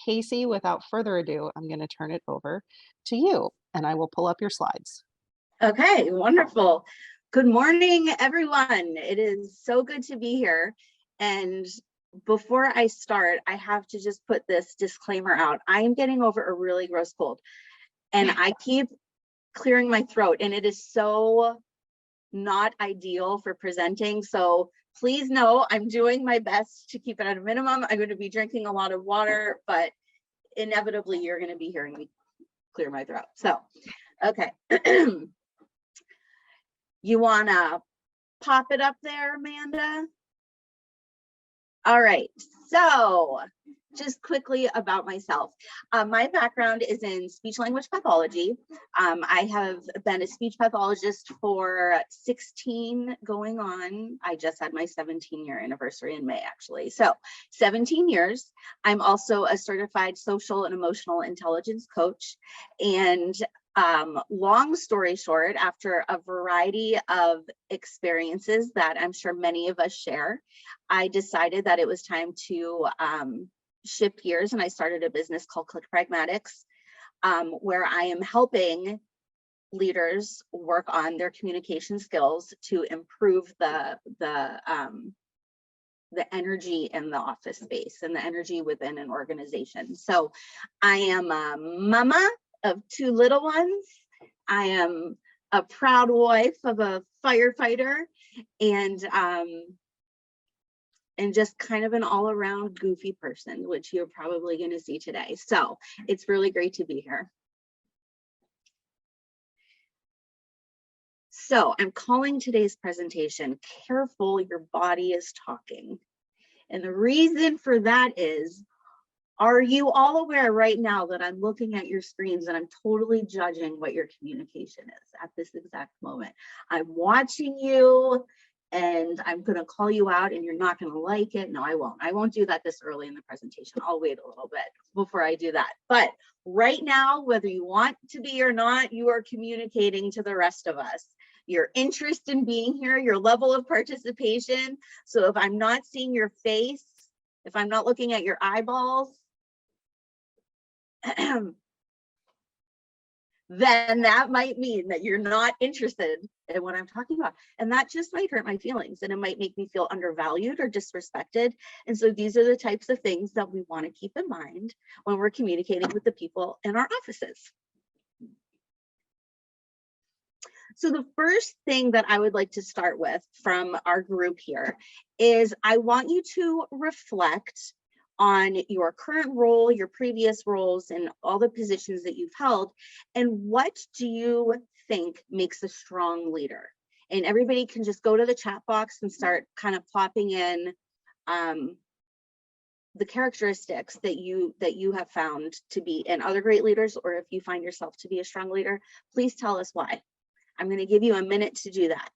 Casey, without further ado, I'm going to turn it over to you and I will pull up your slides. Okay, wonderful. Good morning, everyone. It is so good to be here. And before I start, I have to just put this disclaimer out. I am getting over a really gross cold and I keep clearing my throat, and it is so not ideal for presenting. So please know I'm doing my best to keep it at a minimum. I'm going to be drinking a lot of water, but inevitably you're going to be hearing me clear my throat. So, okay. You want to pop it up there, Amanda? All right, so just quickly about myself. My background is in speech language pathology. I have been a speech pathologist for 16 going on. I just had my 17-year anniversary in May, actually. So 17 years. I'm also a certified social and emotional intelligence coach. And long story short, after a variety of experiences that I'm sure many of us share, I decided that it was time to shift gears, and I started a business called Click Pragmatics, where I am helping leaders work on their communication skills to improve the energy in the office space and the energy within an organization. So I am a mama of 2 little ones. I am a proud wife of a firefighter, and just kind of an all-around goofy person, which you're probably going to see today. So it's really great to be here. So I'm calling today's presentation, Careful, Your Body is Talking. And the reason for that is, are you all aware right now that I'm looking at your screens and I'm totally judging what your communication is at this exact moment? I'm watching you and I'm going to call you out and you're not going to like it. No, I won't. I won't do that this early in the presentation. I'll wait a little bit before I do that. But right now, whether you want to be or not, you are communicating to the rest of us your interest in being here, your level of participation. So if I'm not seeing your face, if I'm not looking at your eyeballs, then that might mean that you're not interested in what I'm talking about. And that just might hurt my feelings, and it might make me feel undervalued or disrespected. And so these are the types of things that we want to keep in mind when we're communicating with the people in our offices. So the first thing that I would like to start with from our group here is I want you to reflect on your current role, your previous roles, and all the positions that you've held, and what do you think makes a strong leader? And everybody can just go to the chat box and start kind of plopping in the characteristics that you have found to be in other great leaders, or if you find yourself to be a strong leader, please tell us why. I'm going to give you a minute to do that.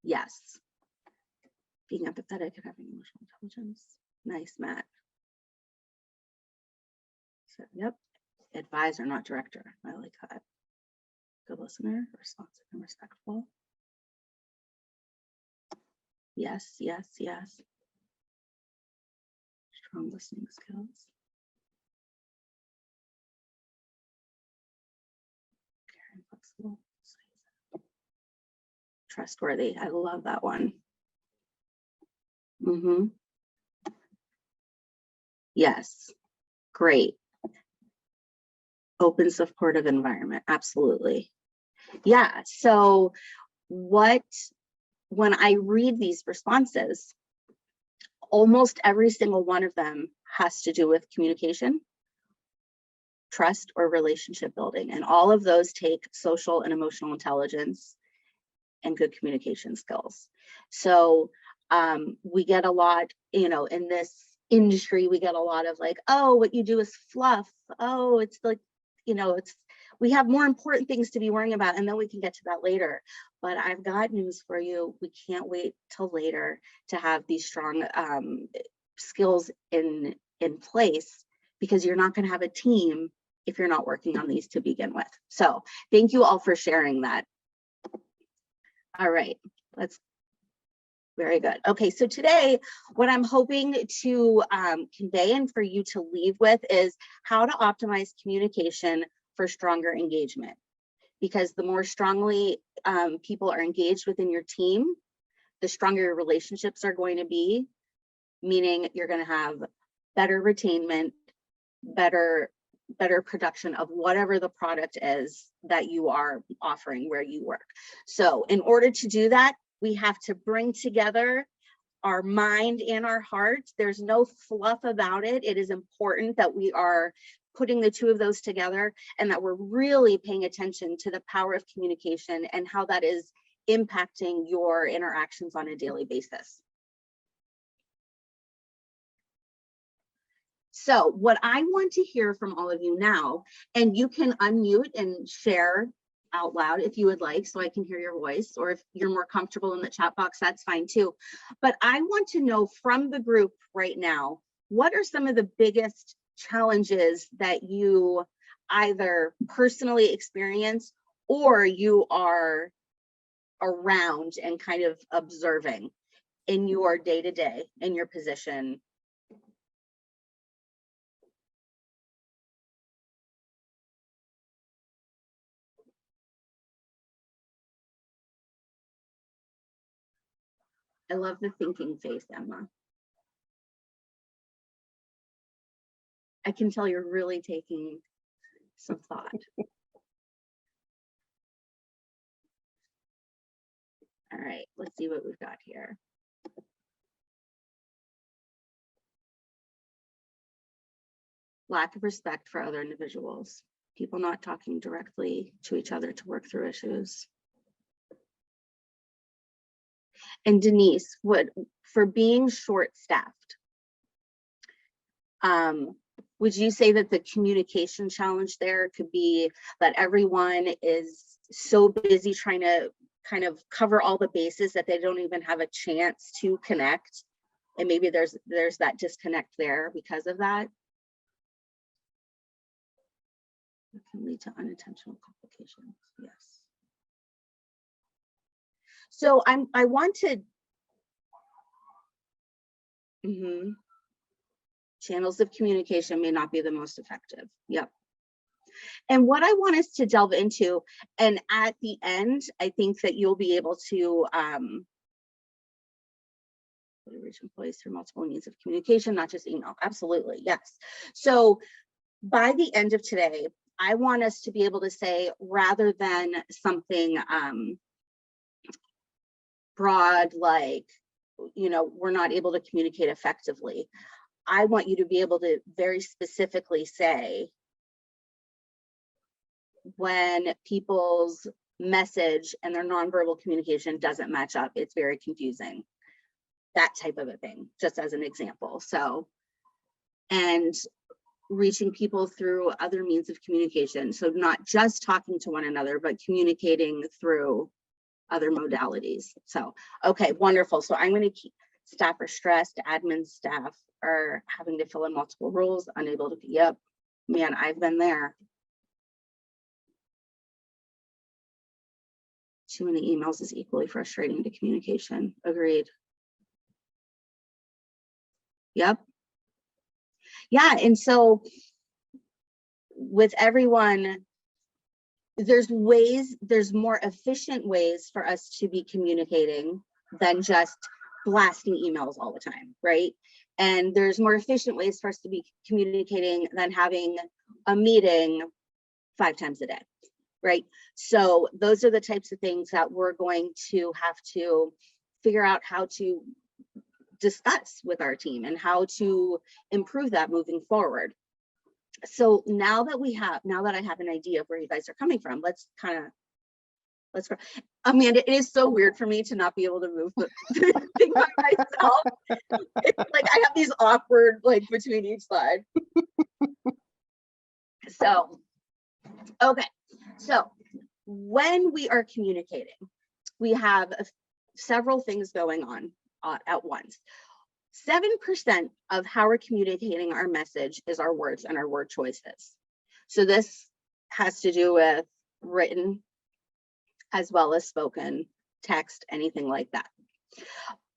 Yes. Being empathetic and having emotional intelligence. Nice, Matt. So, yep. Advisor, not director. I like that. Good listener, responsive and respectful. Yes, yes, yes. Strong listening skills. Caring, flexible. Trustworthy. I love that one. Yes. Great. Open, supportive environment. Absolutely. Yeah. So when I read these responses, almost every single one of them has to do with communication, trust, or relationship building. And all of those take social and emotional intelligence and good communication skills. So we get a lot, in this industry, we get a lot of like, oh, what you do is fluff. Oh, it's like, we have more important things to be worrying about, and then we can get to that later. But I've got news for you. We can't wait till later to have these strong skills in place, because you're not going to have a team if you're not working on these to begin with. So thank you all for sharing that. All right, very good. Okay, so today, what I'm hoping to convey and for you to leave with is how to optimize communication for stronger engagement. Because the more strongly people are engaged within your team, the stronger your relationships are going to be, meaning you're going to have better retainment, better production of whatever the product is that you are offering where you work. So in order to do that, we have to bring together our mind and our heart. There's no fluff about it. It is important that we are putting the two of those together, and that we're really paying attention to the power of communication and how that is impacting your interactions on a daily basis. So what I want to hear from all of you now, and you can unmute and share out loud if you would like, so I can hear your voice, or if you're more comfortable in the chat box, that's fine too. But I want to know from the group right now, what are some of the biggest challenges that you either personally experience or you are around and kind of observing in your day-to-day, in your position? I love the thinking face, Emma. I can tell you're really taking some thought. All right, let's see what we've got here. Lack of respect for other individuals. People not talking directly to each other to work through issues. And Denise, for being short-staffed, would you say that the communication challenge there could be that everyone is so busy trying to kind of cover all the bases that they don't even have a chance to connect, and maybe there's that disconnect there because of that? It can lead to unintentional complications. Yes. So I want to. Channels of communication may not be the most effective. Yep. And what I want us to delve into, and at the end, I think that you'll be able to reach employees through multiple means of communication, not just email. Absolutely, yes. So by the end of today, I want us to be able to say, rather than something broad like, we're not able to communicate effectively, I want you to be able to very specifically say when people's message and their nonverbal communication doesn't match up, it's very confusing. That type of a thing, just as an example. So, and reaching people through other means of communication. So not just talking to one another, but communicating through other modalities. So, okay, wonderful. So I'm going to keep staff are stressed, admin staff are having to fill in multiple roles, unable to, yep, man, I've been there. Too many emails is equally frustrating to communication. Agreed. Yep. Yeah, and so with everyone, there's more efficient ways for us to be communicating than just blasting emails all the time, right? And there's more efficient ways for us to be communicating than having a meeting 5 times a day, right? So those are the types of things that we're going to have to figure out how to discuss with our team and how to improve that moving forward. So now that I have an idea of where you guys are coming from, let's go. Amanda, it is so weird for me to not be able to move the thing by myself. It's like I have these awkward, like, between each slide. So, okay. So when we are communicating, we have several things going on at once. 7% of how we're communicating our message is our words and our word choices. So this has to do with written as well as spoken, text, anything like that.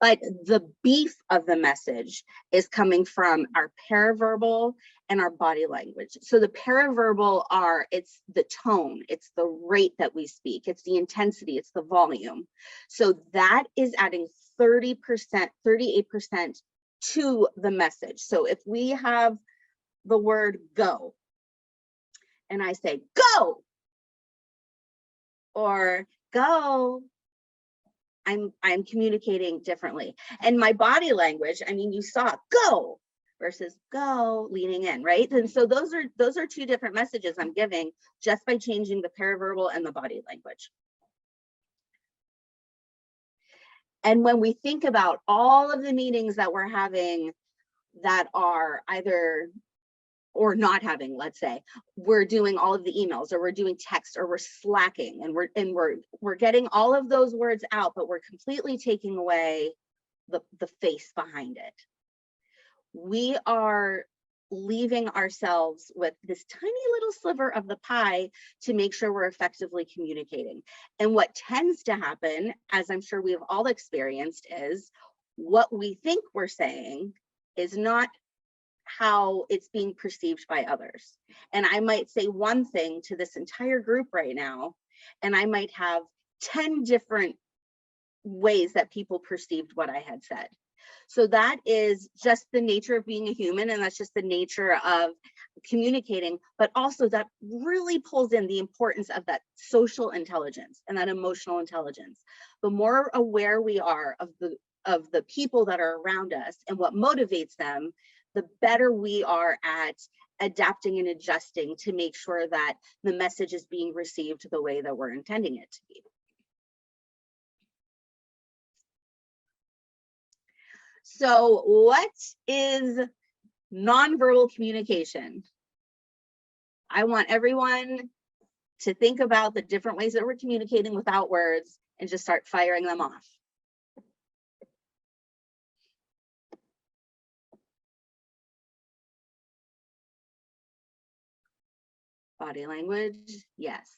But the beef of the message is coming from our paraverbal and our body language. So the paraverbal it's the tone, it's the rate that we speak, it's the intensity, it's the volume. So that is adding 30%, 38% to the message. So if we have the word go, and I say go, or go, I'm communicating differently. And my body language, I mean, you saw go versus go, leaning in, right? And so those are two different messages I'm giving just by changing the paraverbal and the body language. And when we think about all of the meetings that we're having that are either or not having, let's say, we're doing all of the emails, or we're doing text, or we're slacking, and we're getting all of those words out, but we're completely taking away the face behind it. We are leaving ourselves with this tiny little sliver of the pie to make sure we're effectively communicating. And what tends to happen, as I'm sure we've all experienced, is what we think we're saying is not how it's being perceived by others. And I might say one thing to this entire group right now, and I might have 10 different ways that people perceived what I had said. So that is just the nature of being a human, and that's just the nature of communicating, but also that really pulls in the importance of that social intelligence and that emotional intelligence. The more aware we are of the people that are around us and what motivates them, the better we are at adapting and adjusting to make sure that the message is being received the way that we're intending it to be. So what is nonverbal communication? I want everyone to think about the different ways that we're communicating without words and just start firing them off. Body language, yes.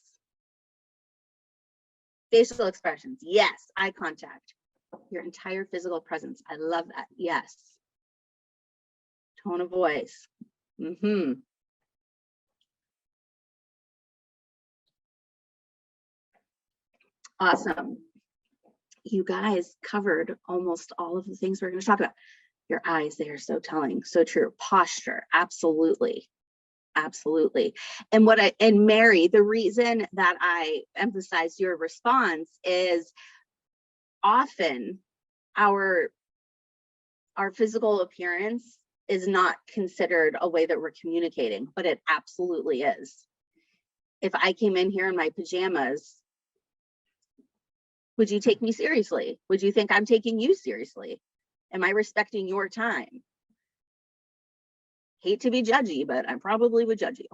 Facial expressions, yes. Eye contact, your entire physical presence. I love that, yes. Tone of voice. Awesome. You guys covered almost all of the things we're going to talk about. Your eyes, they are so telling, so true. Posture, absolutely. Absolutely. And Mary, the reason that I emphasize your response is often our physical appearance is not considered a way that we're communicating, but it absolutely is. If I came in here in my pajamas, would you take me seriously? Would you think I'm taking you seriously? Am I respecting your time? Hate to be judgy, but I probably would judge you.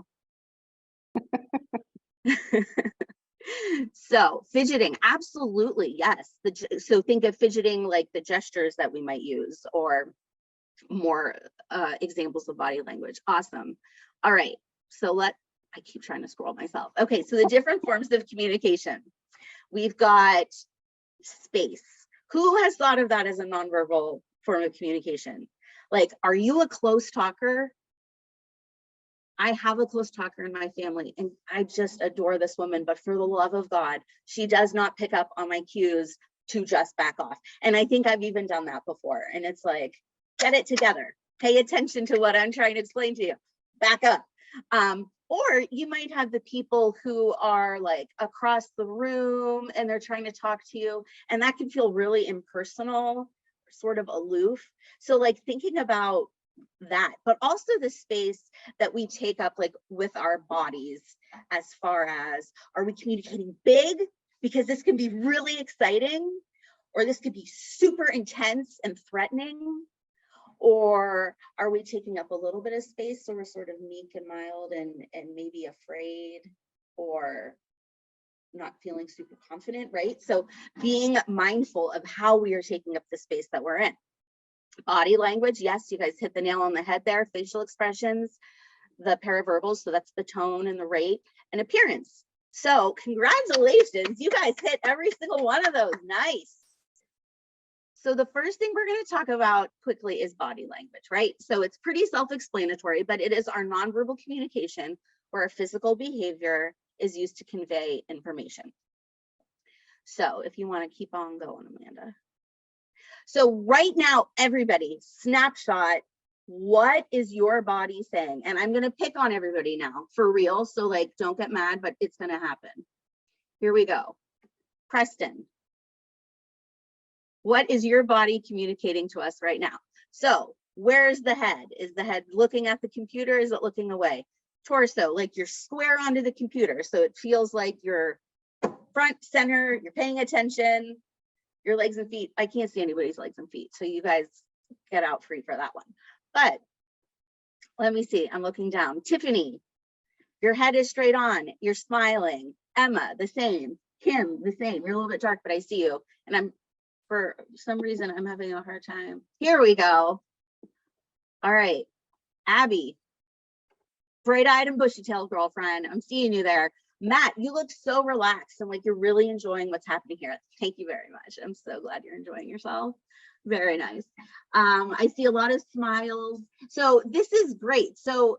So fidgeting, absolutely, yes. So think of fidgeting like the gestures that we might use, or more examples of body language. Awesome. All right, so I keep trying to scroll myself. Okay, so the different forms of communication. We've got space. Who has thought of that as a nonverbal form of communication? Like, are you a close talker? I have a close talker in my family, and I just adore this woman, but for the love of God, she does not pick up on my cues to just back off. And I think I've even done that before. And it's like, get it together. Pay attention to what I'm trying to explain to you. Back up. Or you might have the people who are like across the room and they're trying to talk to you, and that can feel really impersonal, sort of aloof. So like thinking about that, but also the space that we take up like with our bodies, as far as, are we communicating big? Because this can be really exciting, or this could be super intense and threatening. Or are we taking up a little bit of space so we're sort of meek and mild and maybe afraid or not feeling super confident, right? So being mindful of how we are taking up the space that we're in. Body language, yes, you guys hit the nail on the head there. Facial expressions, the paraverbals, so that's the tone and the rate, and appearance. So congratulations, you guys hit every single one of those. Nice. So the first thing we're going to talk about quickly is body language, right? So it's pretty self-explanatory, but it is our nonverbal communication where our physical behavior is used to convey information. So if you want to keep on going, Amanda. So right now, everybody, snapshot, what is your body saying? And I'm going to pick on everybody now for real. So like, don't get mad, but it's going to happen. Here we go. Preston, what is your body communicating to us right now? So where's the head? Is the head looking at the computer? Is it looking away? Torso, like you're square onto the computer. So it feels like you're front, center, you're paying attention. Your legs and feet, I can't see anybody's legs and feet. So you guys get out free for that one. But let me see, I'm looking down. Tiffany, your head is straight on, you're smiling. Emma, the same. Kim, the same. You're a little bit dark, but I see you. And I'm, for some reason, I'm having a hard time. Here we go. All right, Abby, bright-eyed and bushy-tailed girlfriend. I'm seeing you there. Matt, you look so relaxed and like you're really enjoying what's happening here. Thank you very much. I'm so glad you're enjoying yourself. Very nice. I see a lot of smiles. So this is great. So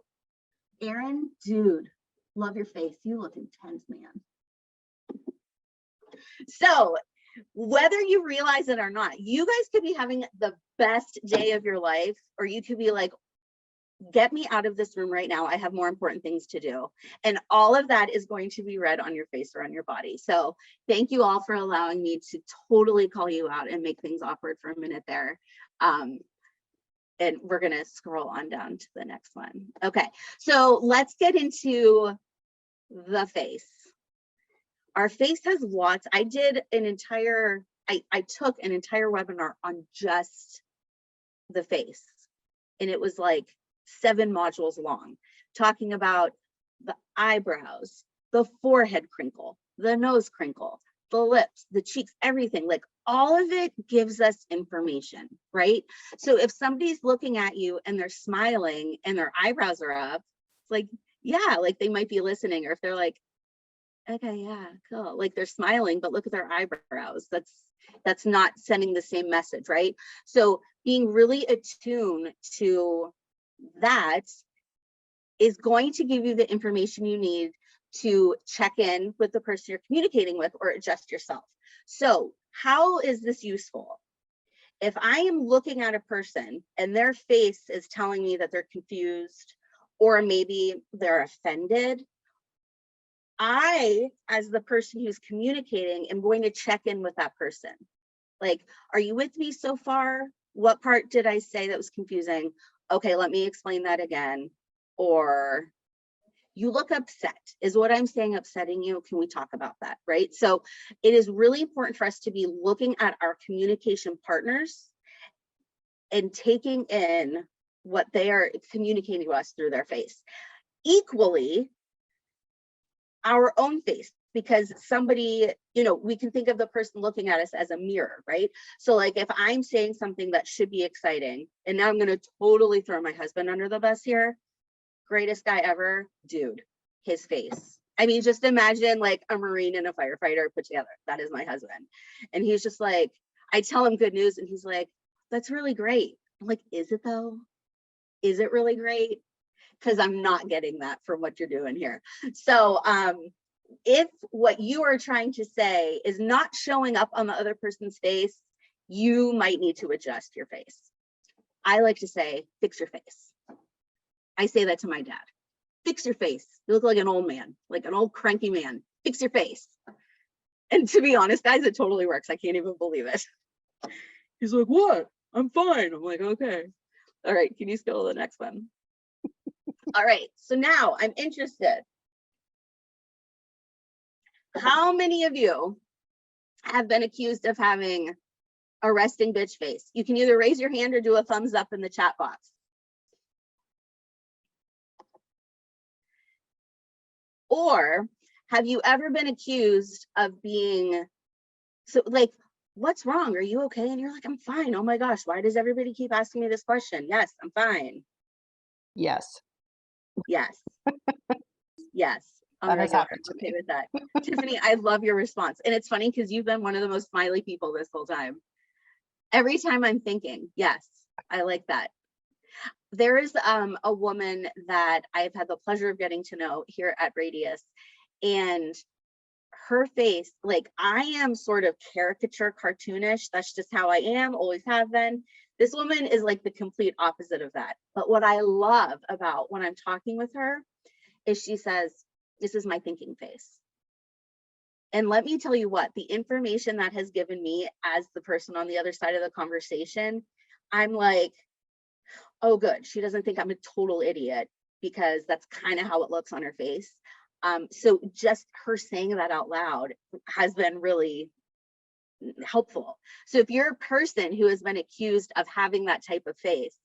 Aaron, dude, love your face. You look intense, man. So whether you realize it or not, you guys could be having the best day of your life, or you could be like, get me out of this room right now. I have more important things to do. And all of that is going to be read on your face or on your body. So thank you all for allowing me to totally call you out and make things awkward for a minute there. And we're going to scroll on down to the next one. Okay, so let's get into the face. Our face has lots. I did an entire, I took an entire webinar on just the face. And it was like 7 modules long, talking about the eyebrows, the forehead crinkle, the nose crinkle, the lips, the cheeks, everything. Like all of it gives us information, right? So if somebody's looking at you and they're smiling and their eyebrows are up, it's like, yeah, like they might be listening. Or if they're like, okay, yeah, cool, like they're smiling, but look at their eyebrows. That's not sending the same message, right? So being really attuned to that is going to give you the information you need to check in with the person you're communicating with or adjust yourself. So how is this useful? If I am looking at a person and their face is telling me that they're confused or maybe they're offended, I, as the person who's communicating, am going to check in with that person. Like, are you with me so far? What part did I say that was confusing? Okay, let me explain that again. Or you look upset. Is what I'm saying upsetting you? Can we talk about that, right? So it is really important for us to be looking at our communication partners and taking in what they are communicating to us through their face. Equally, our own face, because somebody, you know, we can think of the person looking at us as a mirror, right? So like if I'm saying something that should be exciting, and now I'm going to totally throw my husband under the bus here, greatest guy ever, dude, his face. I mean, just imagine like a Marine and a firefighter put together. That is my husband. And he's just like, I tell him good news and he's like, that's really great. I'm like, is it though? Is it really great? Because I'm not getting that from what you're doing here. So if what you are trying to say is not showing up on the other person's face, you might need to adjust your face. I like to say, fix your face. I say that to my dad. Fix your face. You look like an old man, like an old cranky man. Fix your face. And to be honest, guys, it totally works. I can't even believe it. He's like, what? I'm fine. I'm like, okay. All right, can you scroll to the next one? All right, so now I'm interested. How many of you have been accused of having a resting bitch face? You can either raise your hand or do a thumbs up in the chat box. Or have you ever been accused of being, so like what's wrong? Are you okay? And you're like, I'm fine. Oh my gosh, why does everybody keep asking me this question? Yes, I'm fine. Yes, Yes, yes. Oh, that you're has like, happened I'm to okay me. with that. Tiffany, I love your response. And it's funny because you've been one of the most smiley people this whole time. Every time I'm thinking, yes, I like that. There is a woman that I've had the pleasure of getting to know here at Radius, and her face, like, I am sort of caricature cartoonish. That's just how I am, always have been. This woman is like the complete opposite of that. But what I love about when I'm talking with her is she says, this is my thinking face. And let me tell you what, the information that has given me as the person on the other side of the conversation, I'm like, oh, good. She doesn't think I'm a total idiot, because that's kind of how it looks on her face. So just her saying that out loud has been really helpful. So if you're a person who has been accused of having that type of face,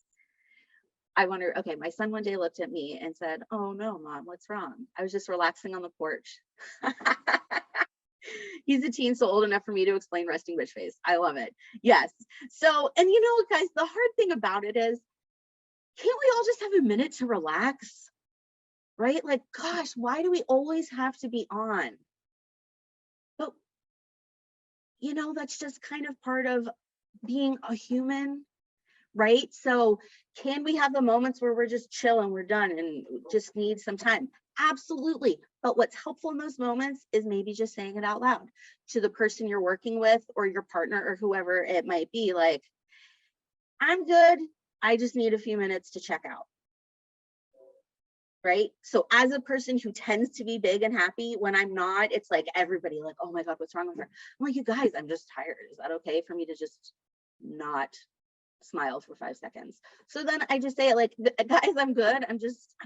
I wonder, okay, my son one day looked at me and said, oh no, mom, what's wrong? I was just relaxing on the porch. He's a teen, so old enough for me to explain resting bitch face. I love it. Yes. So, and you know, guys, the hard thing about it is, can't we all just have a minute to relax? Right? Like, gosh, why do we always have to be on? But, you know, that's just kind of part of being a human, right? So, can we have the moments where we're just chill and we're done and just need some time? Absolutely. But what's helpful in those moments is maybe just saying it out loud to the person you're working with or your partner or whoever it might be. Like, I'm good. I just need a few minutes to check out. Right? So as a person who tends to be big and happy, when I'm not, it's like everybody like, oh my God, what's wrong with her? I'm like, you guys, I'm just tired. Is that okay for me to just not smile for 5 seconds? So then I just say it like, guys, I'm good. I'm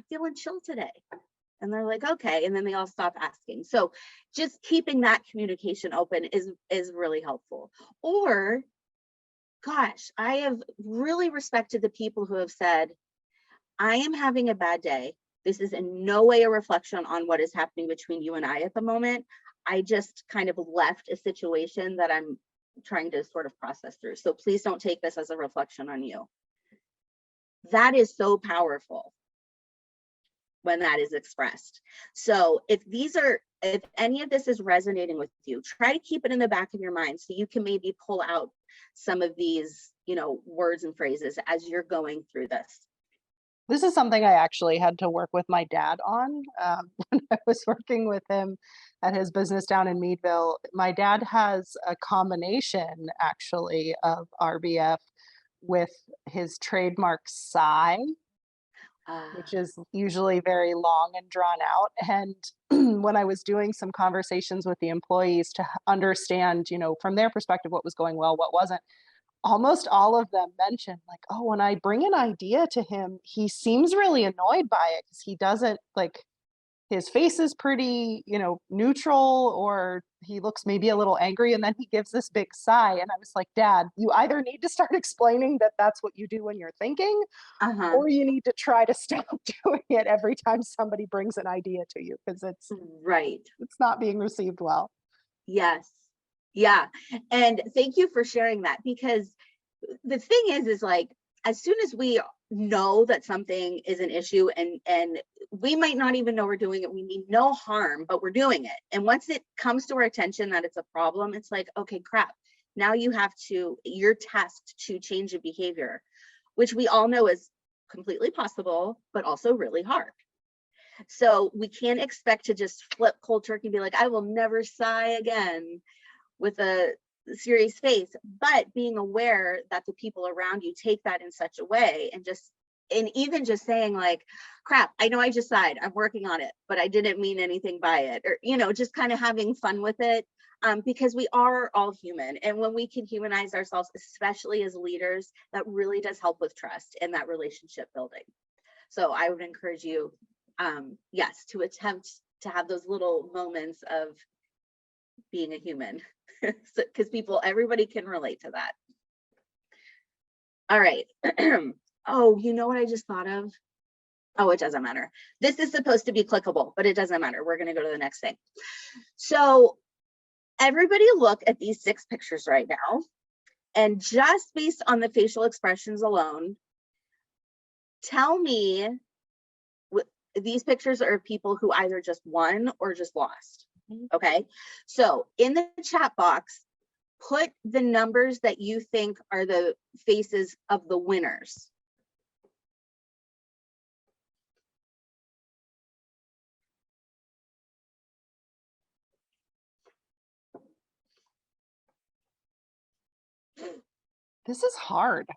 feeling chill today. And they're like, okay. And then they all stop asking. So just keeping that communication open is really helpful. Or, gosh, I have really respected the people who have said, I am having a bad day. This is in no way a reflection on what is happening between you and I at the moment. I just kind of left a situation that I'm trying to sort of process through. So please don't take this as a reflection on you. That is so powerful when that is expressed. So if any of this is resonating with you, try to keep it in the back of your mind so you can maybe pull out some of these, words and phrases as you're going through this. This is something I actually had to work with my dad on, when I was working with him at his business down in Meadville. My dad has a combination actually of RBF with his trademark sigh, which Uh, is usually very long and drawn out. And when I was doing some conversations with the employees to understand, from their perspective, what was going well, what wasn't, almost all of them mentioned like, "Oh, when I bring an idea to him, he seems really annoyed by it because he doesn't like his face is pretty, neutral, or he looks maybe a little angry, and then he gives this big sigh." And I was like, "Dad, you either need to start explaining that that's what you do when you're thinking, uh-huh. or you need to try to stop doing it every time somebody brings an idea to you because Right. it's not being received well." Yes. Yeah. And thank you for sharing that, because the thing is like, as soon as we know that something is an issue, and we might not even know we're doing it, we mean no harm, but we're doing it. And once it comes to our attention that it's a problem, it's like, okay, crap. Now you're tasked to change a behavior, which we all know is completely possible, but also really hard. So we can't expect to just flip cold turkey and be like, I will never sigh again with a serious face. But being aware that the people around you take that in such a way, and even just saying like, crap, I know I just sighed, I'm working on it, but I didn't mean anything by it. Or, just kind of having fun with it. Because we are all human. And when we can humanize ourselves, especially as leaders, that really does help with trust and that relationship building. So I would encourage you, yes, to attempt to have those little moments of being a human, because everybody can relate to that. All right. Oh, you know what I just thought of? Oh, it doesn't matter. This is supposed to be clickable, but it doesn't matter. We're going to go to the next thing. So everybody look at these 6 pictures right now. And just based on the facial expressions alone, tell me, these pictures are people who either just won or just lost. Okay. So in the chat box, put the numbers that you think are the faces of the winners. This is hard.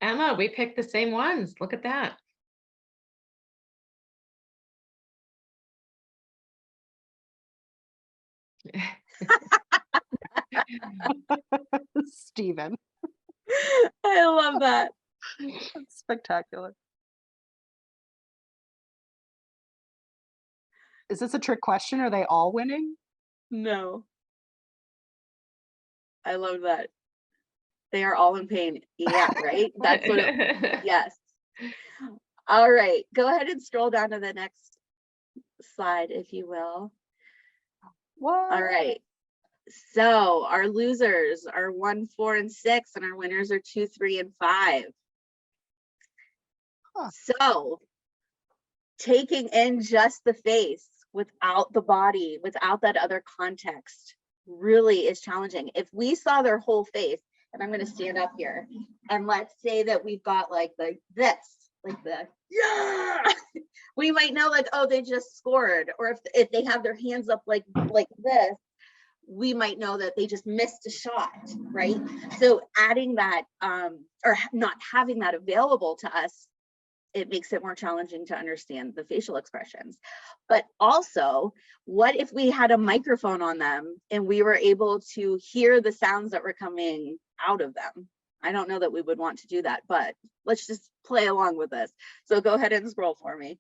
Emma, we picked the same ones. Look at that. Steven. I love that. That's spectacular. Is this a trick question? Are they all winning? No. I love that. They are all in pain. Yeah, right? That's what yes. All right. Go ahead and scroll down to the next slide, if you will. What? All right. So our losers are 1, 4, and 6, and our winners are 2, 3, and 5. Huh. So taking in just the face without the body, without that other context, really is challenging. If we saw their whole face, and I'm going to stand up here, and let's say that we've got like this, like the yeah, we might know like, oh, they just scored, or if they have their hands up like this, we might know that they just missed a shot, right? So adding that or not having that available to us, it makes it more challenging to understand the facial expressions. But also, what if we had a microphone on them and we were able to hear the sounds that were coming out of them? I don't know that we would want to do that, but let's just play along with this. So go ahead and scroll for me.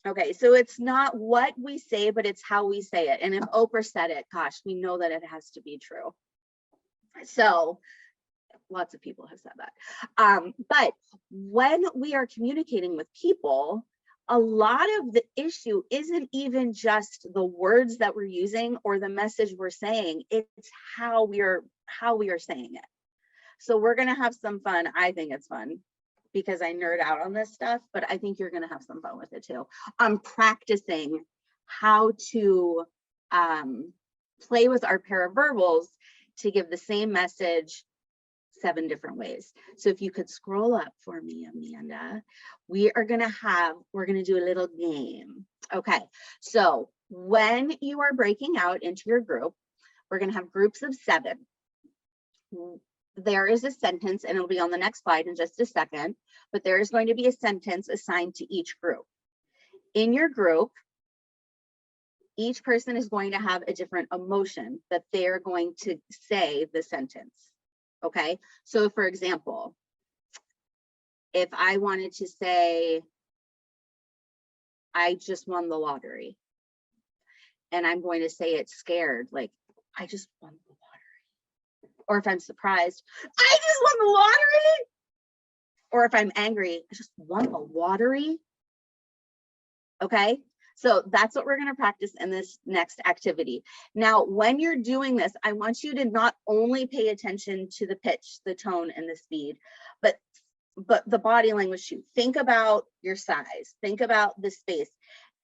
Okay, so it's not what we say, but it's how we say it. And if Oprah said it, gosh, we know that it has to be true. So lots of people have said that. But when we are communicating with people, a lot of the issue isn't even just the words that we're using or the message we're saying, it's how we are saying it. So we're going to have some fun. I think it's fun because I nerd out on this stuff, but I think you're going to have some fun with it too. I'm practicing how to play with our paraverbals to give the same message 7 different ways. So if you could scroll up for me, Amanda, we're going to do a little game. Okay. So when you are breaking out into your group, we're going to have groups of 7. There is a sentence, and it'll be on the next slide in just a second, but there is going to be a sentence assigned to each group. In your group, each person is going to have a different emotion that they're going to say the sentence. Okay, so for example, if I wanted to say, I just won the lottery, and I'm going to say it scared, like, I just won the lottery. Or if I'm surprised, I just won the lottery. Or if I'm angry, I just won the lottery. Okay, so that's what we're going to practice in this next activity. Now, when you're doing this, I want you to not only pay attention to the pitch, the tone, and the speed, but the body language too. Think about your size, think about the space,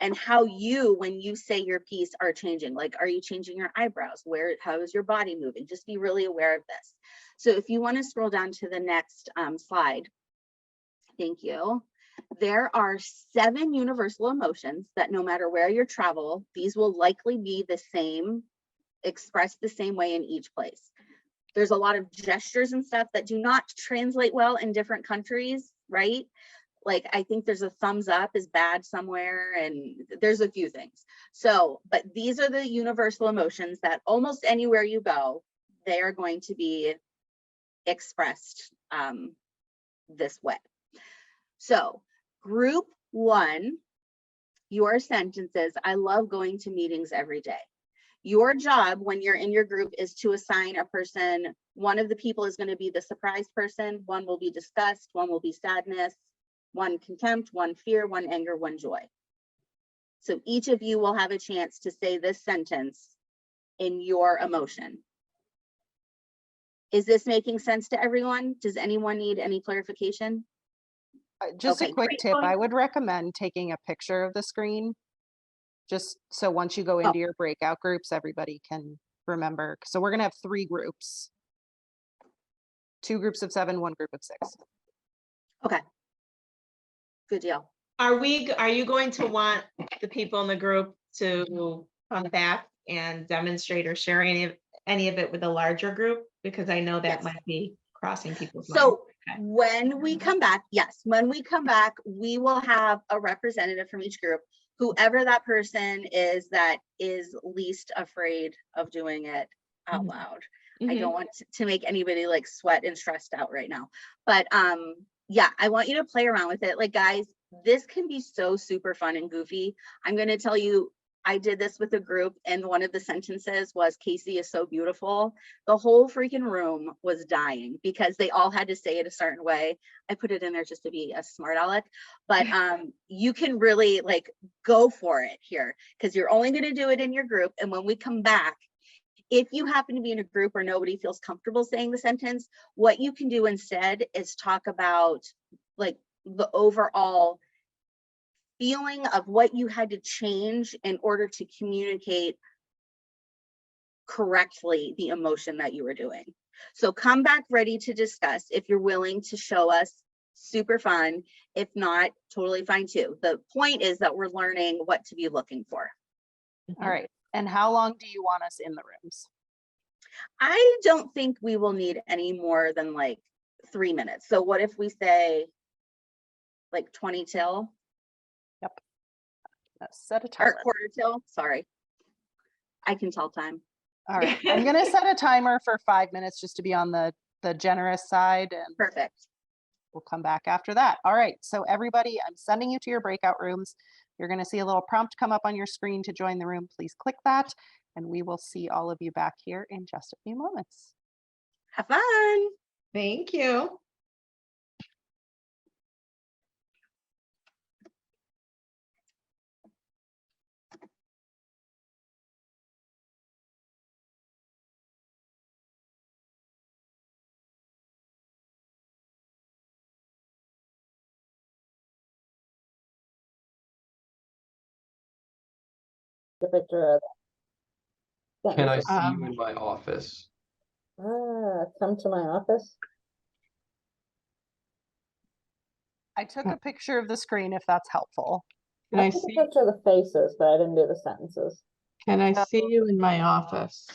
and how you, when you say your piece, are changing. Like, are you changing your eyebrows? How is your body moving? Just be really aware of this. So if you want to scroll down to the next slide. Thank you. There are 7 universal emotions that no matter where you travel, these will likely be the same, expressed the same way in each place. There's a lot of gestures and stuff that do not translate well in different countries, right? Like, I think there's a thumbs up is bad somewhere, and there's a few things. So, but these are the universal emotions that almost anywhere you go, they are going to be expressed this way. So group 1, your sentences, I love going to meetings every day. Your job when you're in your group is to assign a person. One of the people is going to be the surprise person, one will be disgust, one will be sadness, one contempt, one fear, one anger, one joy. So each of you will have a chance to say this sentence in your emotion. Is this making sense to everyone? Does anyone need any clarification? Just a Okay, quick great. tip, I would recommend taking a picture of the screen, just so once you go Oh. into your breakout groups, everybody can remember. So we're gonna have 3 groups. 2 groups of 7, 1 group of 6. Okay. Good deal. Are you going to want the people in the group to come back and demonstrate or share any of it with a larger group? Because I know that Yes. might be crossing people's minds. So Okay. when we come back, yes, when we come back, we will have a representative from each group, whoever that person is that is least afraid of doing it out Mhm. loud. I Mhm. don't want to make anybody like sweat and stressed out right now. But yeah, I want you to play around with it. Like, guys, this can be so super fun and goofy. I'm going to tell you, I did this with a group, and one of the sentences was, Casey is so beautiful. The whole freaking room was dying because they all had to say it a certain way. I put it in there just to be a smart aleck, but you can really like go for it here, because you're only going to do it in your group. And when we come back, if you happen to be in a group where nobody feels comfortable saying the sentence, what you can do instead is talk about like the overall feeling of what you had to change in order to communicate correctly the emotion that you were doing. So come back ready to discuss. If you're willing to show us, super fun. If not, totally fine too. The point is that we're learning what to be looking for. All right. And how long do you want us in the rooms? I don't think we will need any more than like 3 minutes. So what if we say like 20 till? Set a Or timer. quarter till? Sorry. I can tell time. All right. I'm gonna set a timer for 5 minutes just to be on the generous side, and Perfect. we'll come back after that. All right. So everybody, I'm sending you to your breakout rooms. You're gonna see a little prompt come up on your screen to join the room. Please click that, and we will see all of you back here in just a few moments. Have fun. Thank you. The picture of that. Can I see you in my office? Come to my office. I took a picture of the screen if that's helpful. Can I I took a see? picture of the faces, but I didn't do the sentences. Can I see you in my office?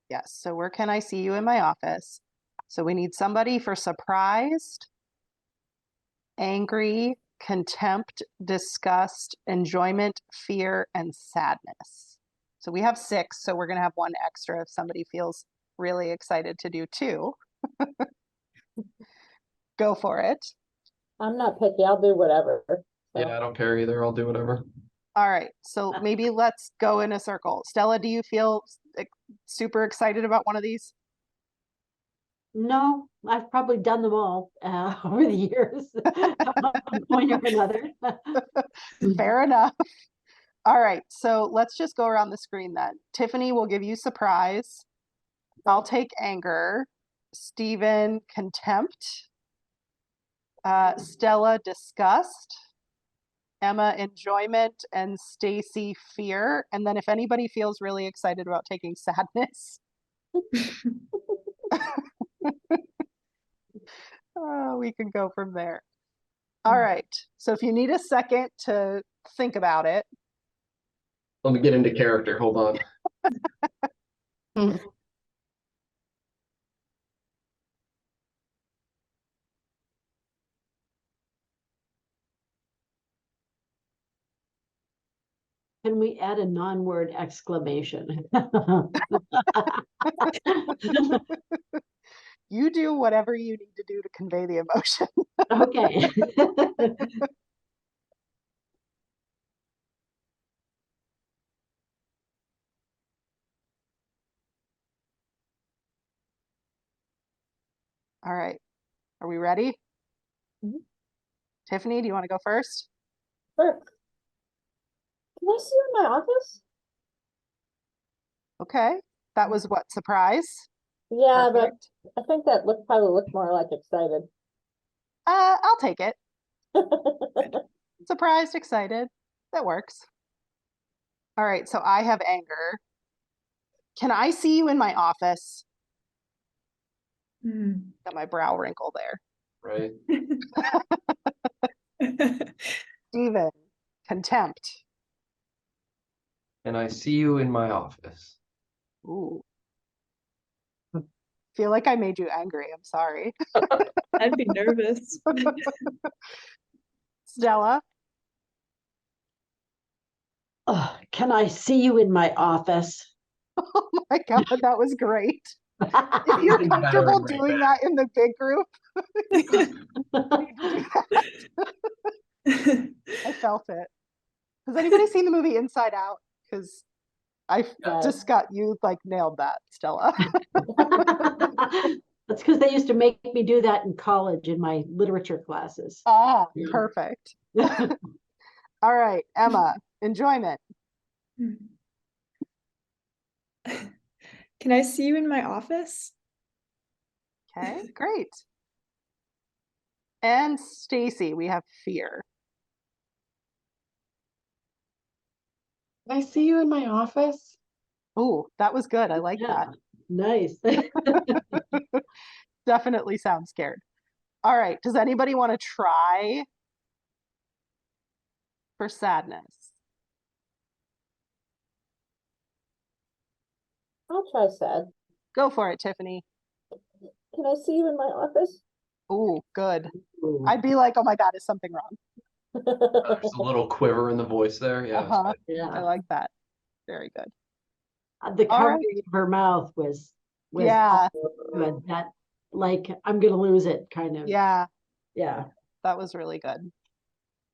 Yes. So where can I see you in my office? So we need somebody for surprised, angry, contempt, disgust, enjoyment, fear, and sadness. So we have 6. So we're going to have 1 extra if somebody feels really excited to do 2. Go for it. I'm not picky. I'll do whatever. So. Yeah, I don't care either. I'll do whatever. All right. So maybe let's go in a circle. Stella, do you feel super excited about one of these? No, I've probably done them all over the years, at one point or another. Fair enough. All right. So let's just go around the screen then. Tiffany will give you surprise. I'll take anger. Stephen, contempt. Stella, disgust. Emma, enjoyment, and Stacy, fear. And then if anybody feels really excited about taking sadness, we can go from there. All right. So if you need a second to think about it. Let me get into character. Hold on. Can we add a non-word exclamation? You do whatever you need to do to convey the emotion. Okay. All right. Are we ready? Mhm. Tiffany, do you want to go first? Sure. Can I see you in my office? Okay. That was what, surprise? Yeah, Perfect. but I think that probably looked more like excited. I'll take it. Surprised, excited. That works. All right, so I have anger. Can I see you in my office? Got my brow wrinkle there. Right? Steven, contempt. And I see you in my office. Ooh. Feel like I made you angry. I'm sorry. I'd be nervous. Stella, Can I see you in my office? oh my God, that was great. If you're Even better comfortable in right doing back. that in the big group, do that. I felt it. Has anybody seen the movie Inside Out? Because I just got you like nailed that, Stella. That's because they used to make me do that in college in my literature classes. Ah, perfect. All right, Emma, enjoyment. Can I see you in my office? Okay, great. And Stacy, we have fear. Can I see you in my office? Ooh, that was good. I like Yeah, that. nice. Definitely sounds scared. All right, does anybody want to try for sadness? I'll try sad. Go for it, Tiffany. Can I see you in my office? Ooh, good. Ooh. I'd be like, oh my God, is something wrong? There's a little quiver in the voice there. Yeah. Uh-huh. I Yeah, like that. Very good. the All right. covering of her mouth was Yeah, good. That like I'm gonna lose it kind of. yeah, Yeah. that was really good.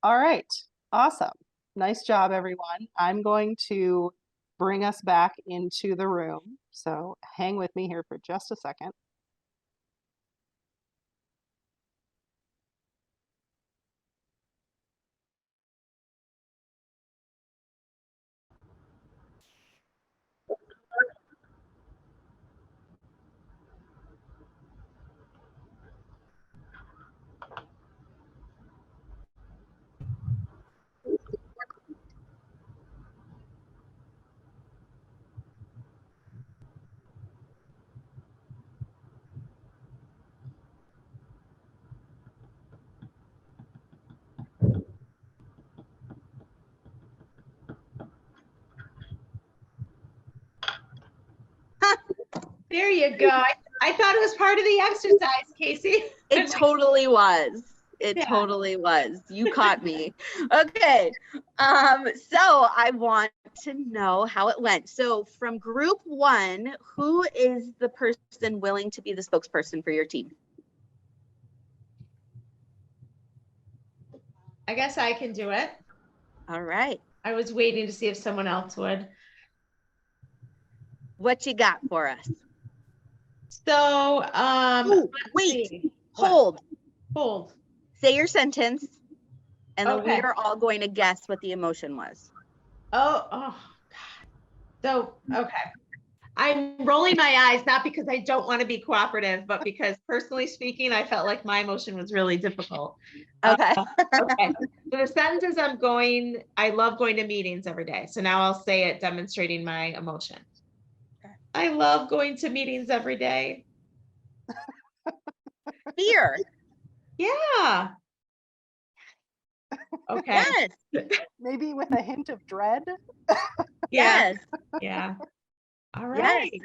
All right, awesome. Nice job, everyone. I'm going to bring us back into the room. So hang with me here for just a second. There you go. I thought it was part of the exercise, Casey. It totally was. It Yeah. totally was. You caught me. Okay. So I want to know how it went. So from group one, who is the person willing to be the spokesperson for your team? I guess I can do it. All right. I was waiting to see if someone else would. What you got for us? So, Ooh, let's wait, see. What? hold. Hold. Say your sentence, and then we Okay. are all going to guess what the emotion was. Oh, God. So, okay. I'm rolling my eyes, not because I don't want to be cooperative, but because personally speaking, I felt like my emotion was really difficult. Okay. Okay. So the sentence is I love going to meetings every day. So now I'll say it demonstrating my emotion. Okay. I love going to meetings every day. Fear. Yeah. Okay. Yes. Maybe with a hint of dread. Yeah. Yes. Yeah. All Yes. right.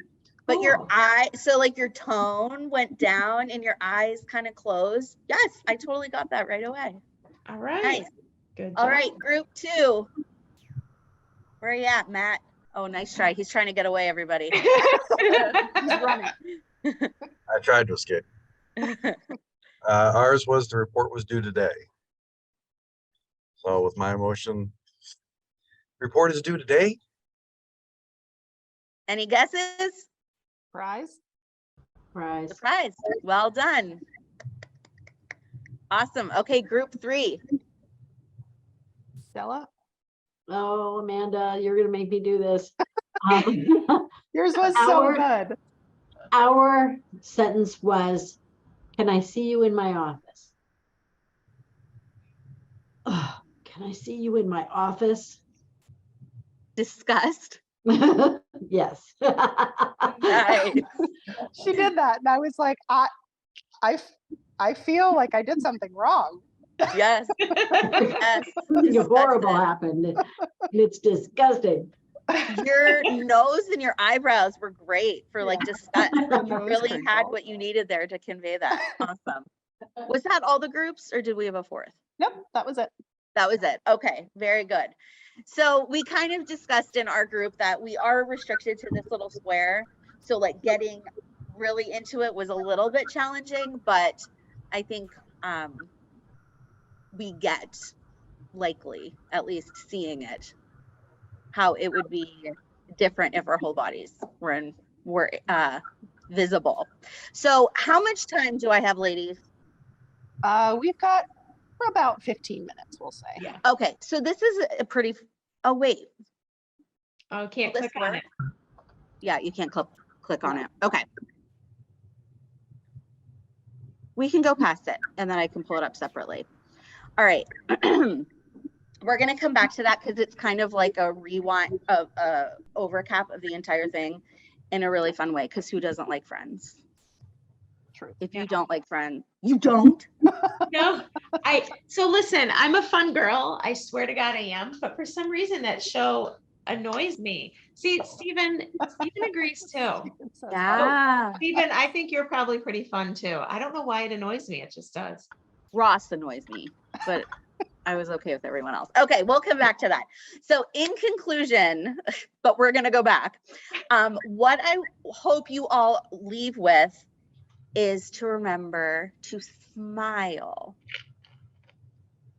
But your Cool. eye, so like your tone went down and your eyes kind of closed. Yes, I totally got that right away. All right. Nice. Good All job. right, group two. Where are you at, Matt? Oh, nice try. He's trying to get away, everybody. He's running. I tried to escape. Ours was the report was due today. So with my emotion, report is due today. Any guesses? Prize. Surprise. Surprise. Well done. Awesome. Okay, group 3. Stella, Oh, Amanda, you're gonna make me do this. Um, yours was so Our- good. Our sentence was, can I see you in my office? Oh, can I see you in my office? Disgust. Yes. Nice. She did that, and I was like, I feel like I did something wrong. Yes. Yes. Something horrible Disgusted. happened. And it's disgusting. Your nose and your eyebrows were great for like disgust. You Nose really had crinkle. what you needed there to convey that. Awesome. Was that all the groups or did we have a 4th? Nope, that was it. That was it. Okay, very good. So we kind of discussed in our group that we are restricted to this little square. So like getting really into it was a little bit challenging, but I think we get likely at least seeing it, how it would be different if our whole bodies were visible. So how much time do I have, ladies? We've got for about 15 minutes, we'll say. Yeah. Okay, so this is a pretty, oh wait, Oh, can't will this click on work? it. Yeah, you can't click on it. Okay. We can go past it and then I can pull it up separately. All right. We're going to come back to that because it's kind of like a rewind of overcap of the entire thing in a really fun way, because who doesn't like Friends? True. If you don't like Friends, you don't. No, so listen, I'm a fun girl. I swear to God I am, but for some reason that show annoys me. See, Stephen agrees too. Yeah. Stephen, I think you're probably pretty fun too. I don't know why it annoys me. It just does. Ross annoys me, but I was okay with everyone else. Okay, we'll come back to that. So in conclusion, but we're going to go back. What I hope you all leave with is to remember to smile.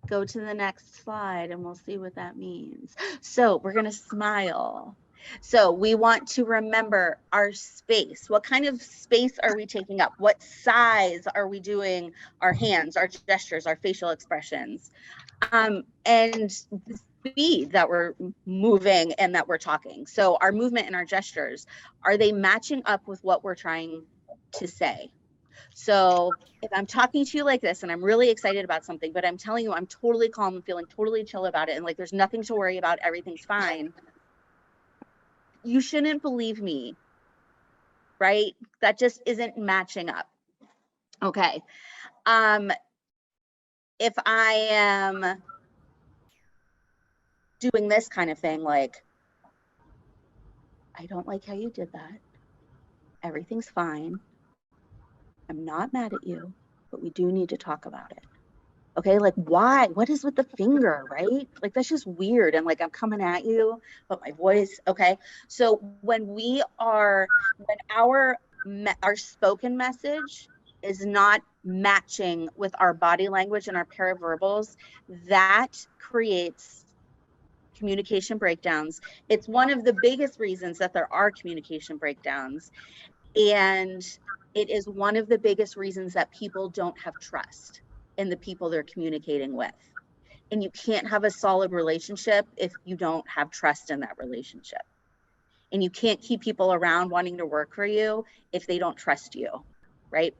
Go to the next slide and we'll see what that means. So we're going to smile. So we want to remember our space. What kind of space are we taking up? What size are we doing our hands, our gestures, our facial expressions? And the speed that we're moving and that we're talking. So our movement and our gestures, are they matching up with what we're trying to say? So if I'm talking to you like this and I'm really excited about something, but I'm telling you I'm totally calm and feeling totally chill about it and like there's nothing to worry about, everything's fine, you shouldn't believe me, right? That just isn't matching up. Okay. If I am doing this kind of thing, like, I don't like how you did that. Everything's fine. I'm not mad at you, but we do need to talk about it. Okay, like why? What is with the finger, right? Like that's just weird. And like I'm coming at you, but my voice, okay. So when our spoken message is not matching with our body language and our paraverbals, that creates communication breakdowns. It's one of the biggest reasons that there are communication breakdowns. And it is one of the biggest reasons that people don't have trust in the people they're communicating with. And you can't have a solid relationship if you don't have trust in that relationship. And you can't keep people around wanting to work for you if they don't trust you, right?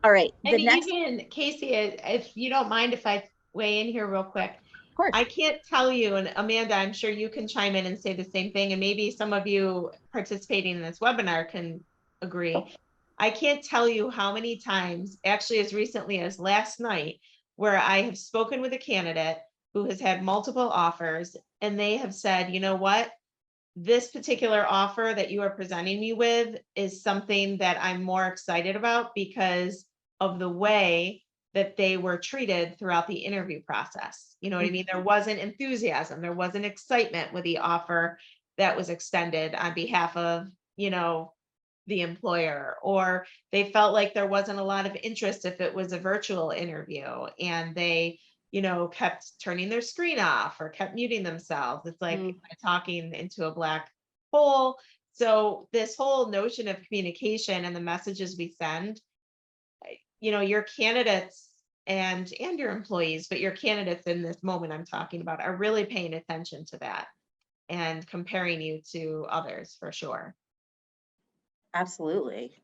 All right. And even Casey, if you don't mind if I weigh in here real quick. Of course. I can't tell you, and Amanda, I'm sure you can chime in and say the same thing, and maybe some of you participating in this webinar can agree. I can't tell you how many times, actually as recently as last night, where I have spoken with a candidate who has had multiple offers, and they have said, you know what? This particular offer that you are presenting me with is something that I'm more excited about because of the way that they were treated throughout the interview process. You know what I mean? There wasn't enthusiasm, there wasn't excitement with the offer that was extended on behalf of, you know, the employer, or they felt like there wasn't a lot of interest if it was a virtual interview and they, you know, kept turning their screen off or kept muting themselves. It's like talking into a black hole. So this whole notion of communication and the messages we send, you know, your candidates and your employees, but your candidates in this moment I'm talking about are really paying attention to that and comparing you to others for sure. Absolutely.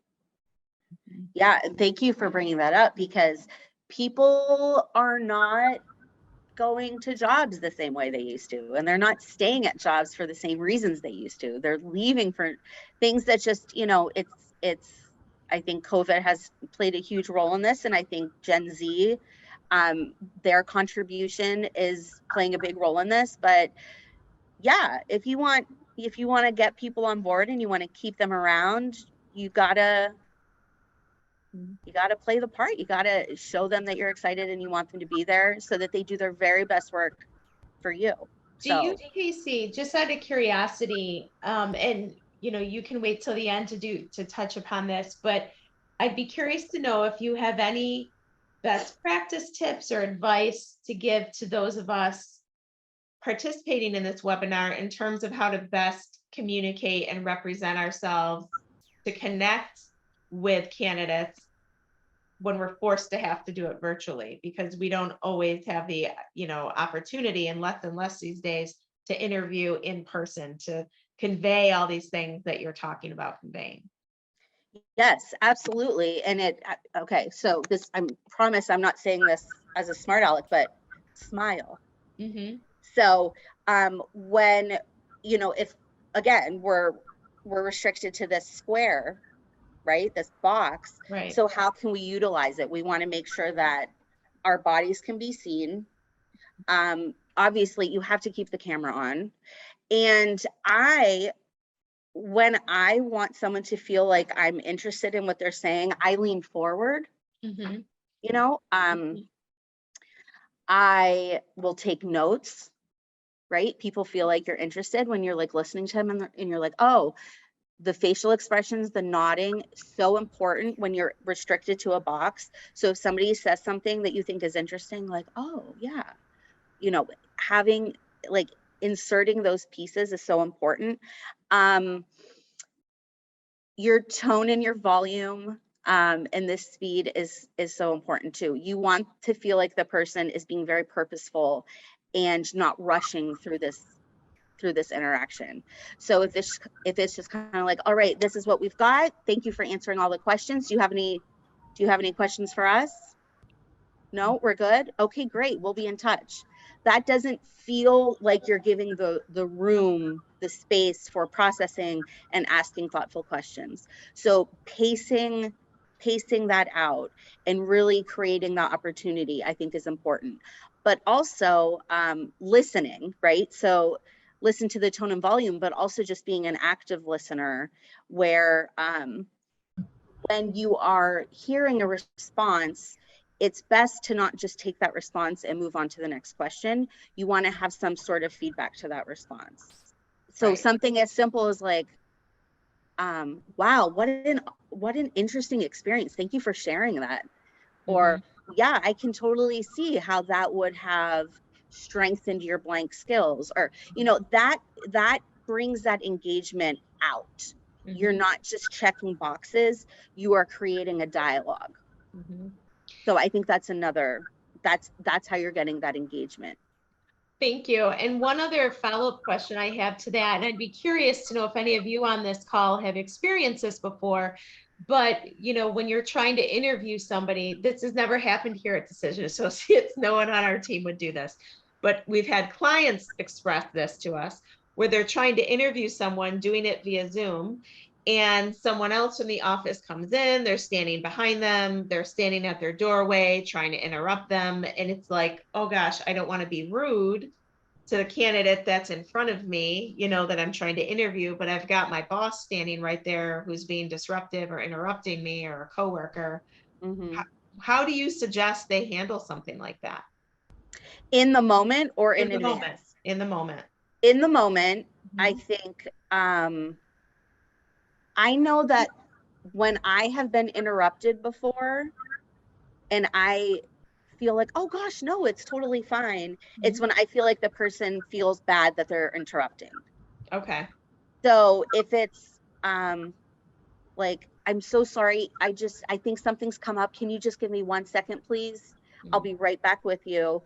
Yeah, and thank you for bringing that up, because people are not going to jobs the same way they used to, and they're not staying at jobs for the same reasons they used to. They're leaving for things that just, it's I think COVID has played a huge role in this, and I think Gen Z, their contribution is playing a big role in this. But yeah, if you want to get people on board and you want to keep them around, you gotta play the part. You gotta show them that you're excited and you want them to be there, so that they do their very best work for you. Do you, So Casey, just out of curiosity, and you can wait till the end to touch upon this, but I'd be curious to know if you have any best practice tips or advice to give to those of us participating in this webinar in terms of how to best communicate and represent ourselves to connect with candidates when we're forced to have to do it virtually, because we don't always have the opportunity, and less these days, to interview in person, to convey all these things that you're talking about conveying. yes, absolutely. And okay, so this, I promise I'm not saying this as a smart aleck, but smile. Mm-hmm. So when, if again, we're restricted to this square, right, this box, Right. so how can we utilize it? We want to make sure that our bodies can be seen. Obviously you have to keep the camera on. And when I want someone to feel like I'm interested in what they're saying, I lean forward. Mm-hmm. I will take notes, right? People feel like you're interested when you're like listening to them, and you're like, oh, the facial expressions, the nodding, so important when you're restricted to a box. So if somebody says something that you think is interesting, like, oh yeah, having, like, inserting those pieces is so important. Your tone and your volume, and this speed is so important too. You want to feel like the person is being very purposeful and not rushing through this interaction. So if it's just kind of like, all right, this is what we've got, thank you for answering all the questions, do you have any questions for us? No, we're good. Okay, great, we'll be in touch. That doesn't feel like you're giving the room, the space for processing and asking thoughtful questions. So pacing that out and really creating that opportunity, I think, is important. But also listening, right? So listen to the tone and volume, but also just being an active listener, where when you are hearing a response, it's best to not just take that response and move on to the next question. You want to have some sort of feedback to that response. So Right. something as simple as like, wow, what an interesting experience. Thank you for sharing that. Or yeah, I can totally see how that would have strengthened your blank skills. Or, that brings that engagement out. You're not just checking boxes, you are creating a dialogue. So I think that's how you're getting that engagement. Thank you. And one other follow-up question I have to that, and I'd be curious to know if any of you on this call have experienced this before, but when you're trying to interview somebody, this has never happened here at Decision Associates. No one on our team would do this, but we've had clients express this to us, where they're trying to interview someone, doing it via Zoom, and someone else from the office comes in, they're standing behind them, they're standing at their doorway, trying to interrupt them. And it's like, oh gosh, I don't want to be rude to the candidate that's in front of me, that I'm trying to interview, but I've got my boss standing right there who's being disruptive or interrupting me, or a coworker. How do you suggest they handle something like that? In the moment or in advance? Moment. In the moment. In the moment, I think, I know that when I have been interrupted before and I feel like, oh gosh, no, it's totally fine. It's when I feel like the person feels bad that they're interrupting. Okay. So if it's like, I'm so sorry, I think something's come up, can you just give me 1 second, please? I'll be right back with you.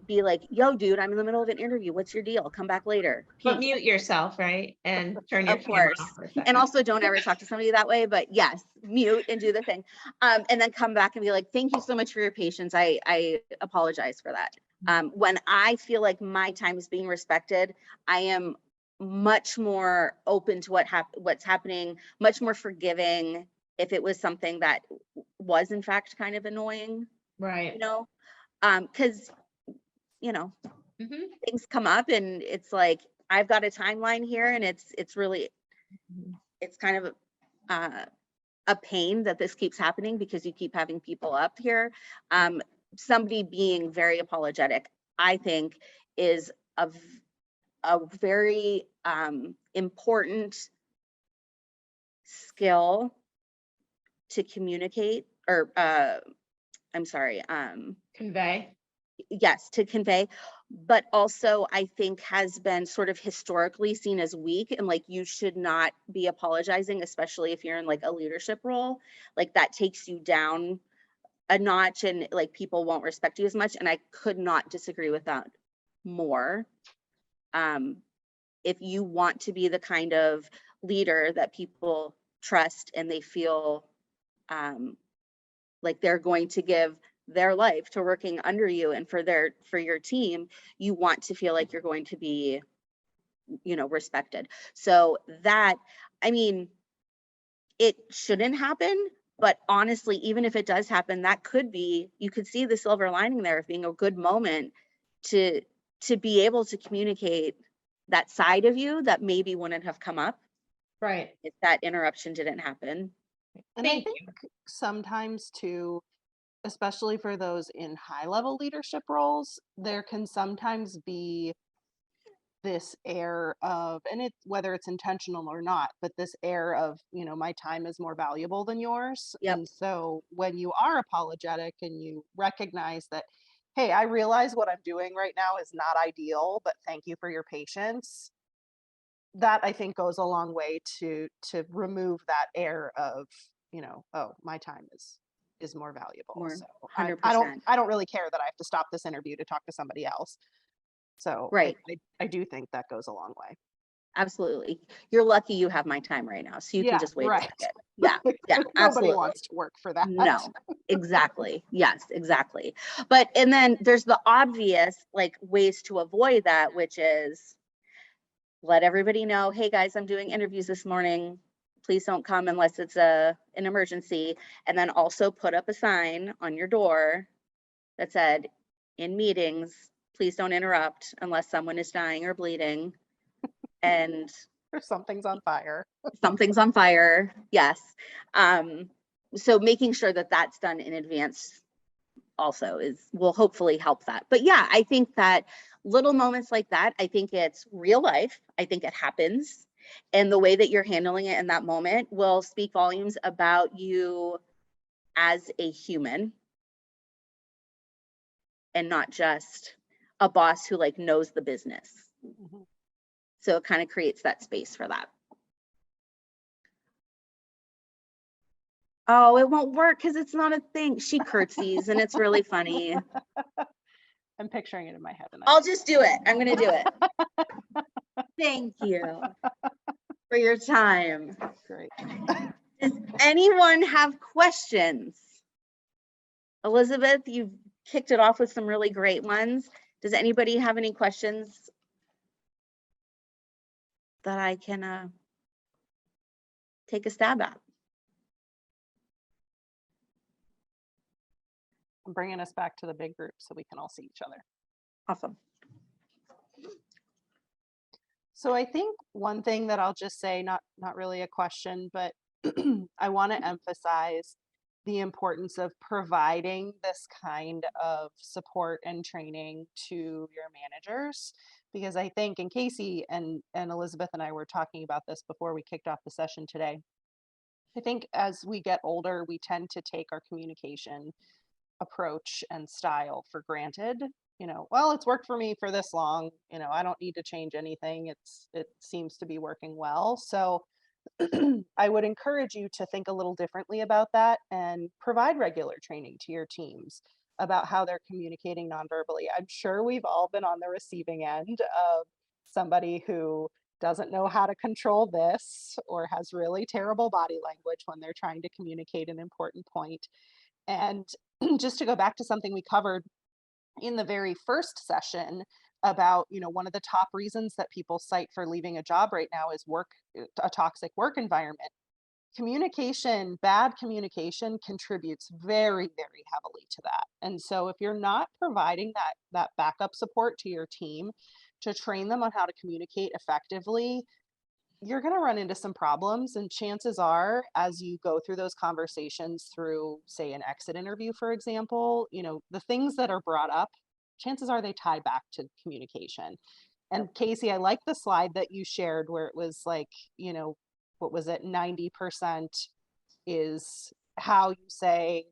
Be like, yo, dude, I'm in the middle of an interview. What's your deal? Come back later. But Peace. mute yourself, right? And turn your Of camera course. off for a And second. also don't ever talk to somebody that way, but yes, mute and do the thing. And then come back and be like, thank you so much for your patience. I apologize for that. When I feel like my time is being respected, I am much more open to what's happening, much more forgiving if it was something that was in fact kind of annoying, Right. you know? Because, you know, Mhm. things come up and it's like, I've got a timeline here and it's really, it's kind of a pain that this keeps happening because you keep having people up here. Somebody being very apologetic, I think, is a very important skill to communicate, or I'm sorry, Convey. yes, to convey, but also I think has been sort of historically seen as weak, and like you should not be apologizing, especially if you're in like a leadership role. Like that takes you down a notch and like people won't respect you as much. And I could not disagree with that more. If you want to be the kind of leader that people trust and they feel like they're going to give their life to working under you and for your team, you want to feel like you're going to be, you know, respected. So that, I mean, it shouldn't happen, but honestly, even if it does happen, that could be, you could see the silver lining there of being a good moment to be able to communicate that side of you that maybe wouldn't have come up Right. if that interruption didn't happen. And I Thank think sometimes too, especially for those in high level leadership roles, there can sometimes be this air of, and it whether it's intentional or not, but this air of, you know, my time is more valuable than yours. Yep. And so when you are apologetic and you recognize that, hey, I realize what I'm doing right now is not ideal, but thank you for your patience. That I think goes a long way to remove that air of, you know, oh, my time is more valuable. More, So I 100%. I don't really care that I have to stop this interview to talk to somebody else. So Right. I do think that goes a long way. Absolutely. You're lucky you have my time right now, so you can Yeah, just wait a right. second. Yeah, yeah, Nobody absolutely. wants to work for that. No, exactly. Yes, exactly. But, and then there's the obvious like ways to avoid that, which is let everybody know, hey guys, I'm doing interviews this morning. Please don't come unless it's an emergency. And then also put up a sign on your door that said, in meetings, please don't interrupt unless someone is dying or bleeding. And Or something's on fire. something's on fire. Yes. So making sure that that's done in advance also will hopefully help that. But yeah, I think that little moments like that, I think it's real life. I think it happens. And the way that you're handling it in that moment will speak volumes about you as a human and not just a boss who like knows the business. Mhm. So it kind of creates that space for that. Oh, it won't work because it's not a thing. She curtsies and it's really funny. I'm picturing it in my head. And I'll just do it. I'm going to do it. Thank you for your time. great. Does anyone have questions? Elizabeth, you've kicked it off with some really great ones. Does anybody have any questions that I can take a stab at? I'm bringing us back to the big group so we can all see each other. Awesome. So I think one thing that I'll just say, not really a question, but I want to emphasize the importance of providing this kind of support and training to your managers, because I think, and Casey and Elizabeth and I were talking about this before we kicked off the session today. I think as we get older, we tend to take our communication approach and style for granted. You know, well, it's worked for me for this long, you know, I don't need to change anything. It seems to be working well. So I would encourage you to think a little differently about that and provide regular training to your teams. about how they're communicating nonverbally. I'm sure we've all been on the receiving end of somebody who doesn't know how to control this or has really terrible body language when they're trying to communicate an important point. And just to go back to something we covered in the very first session about, one of the top reasons that people cite for leaving a job right now is a toxic work environment. Bad communication contributes very, very heavily to that. And so if you're not providing that backup support to your team to train them on how to communicate effectively, you're going to run into some problems. And chances are, as you go through those conversations through, say, an exit interview, for example, the things that are brought up, chances are they tie back to communication. And Casey, I like the slide that you shared where it was like, what was it? 90% is how you say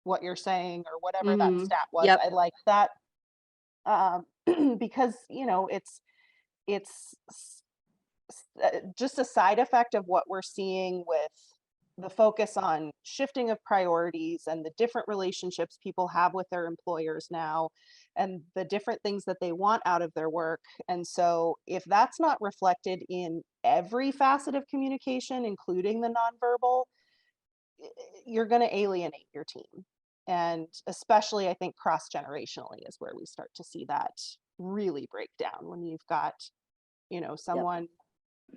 what you're saying or whatever that stat was. Yep. I like that because, it's just a side effect of what we're seeing with the focus on shifting of priorities and the different relationships people have with their employers now and the different things that they want out of their work. And so if that's not reflected in every facet of communication, including the nonverbal, you're going to alienate your team. And especially, I think cross generationally is where we start to see that really break down when you've got, someone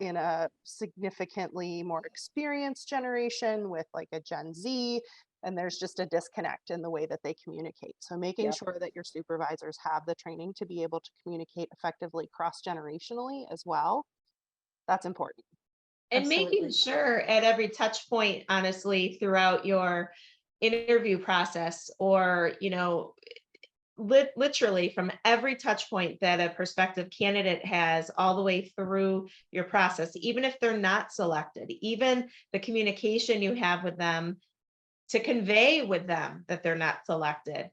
in a significantly more experienced generation with like a Gen Z, and there's just a disconnect in the way that they communicate. So making sure that your supervisors have the training to be able to communicate effectively cross-generationally as well, that's important. And making sure at every touch point, honestly, throughout your interview process, or, literally from every touch point that a prospective candidate has all the way through your process, even if they're not selected, even the communication you have with them to convey with them that they're not selected.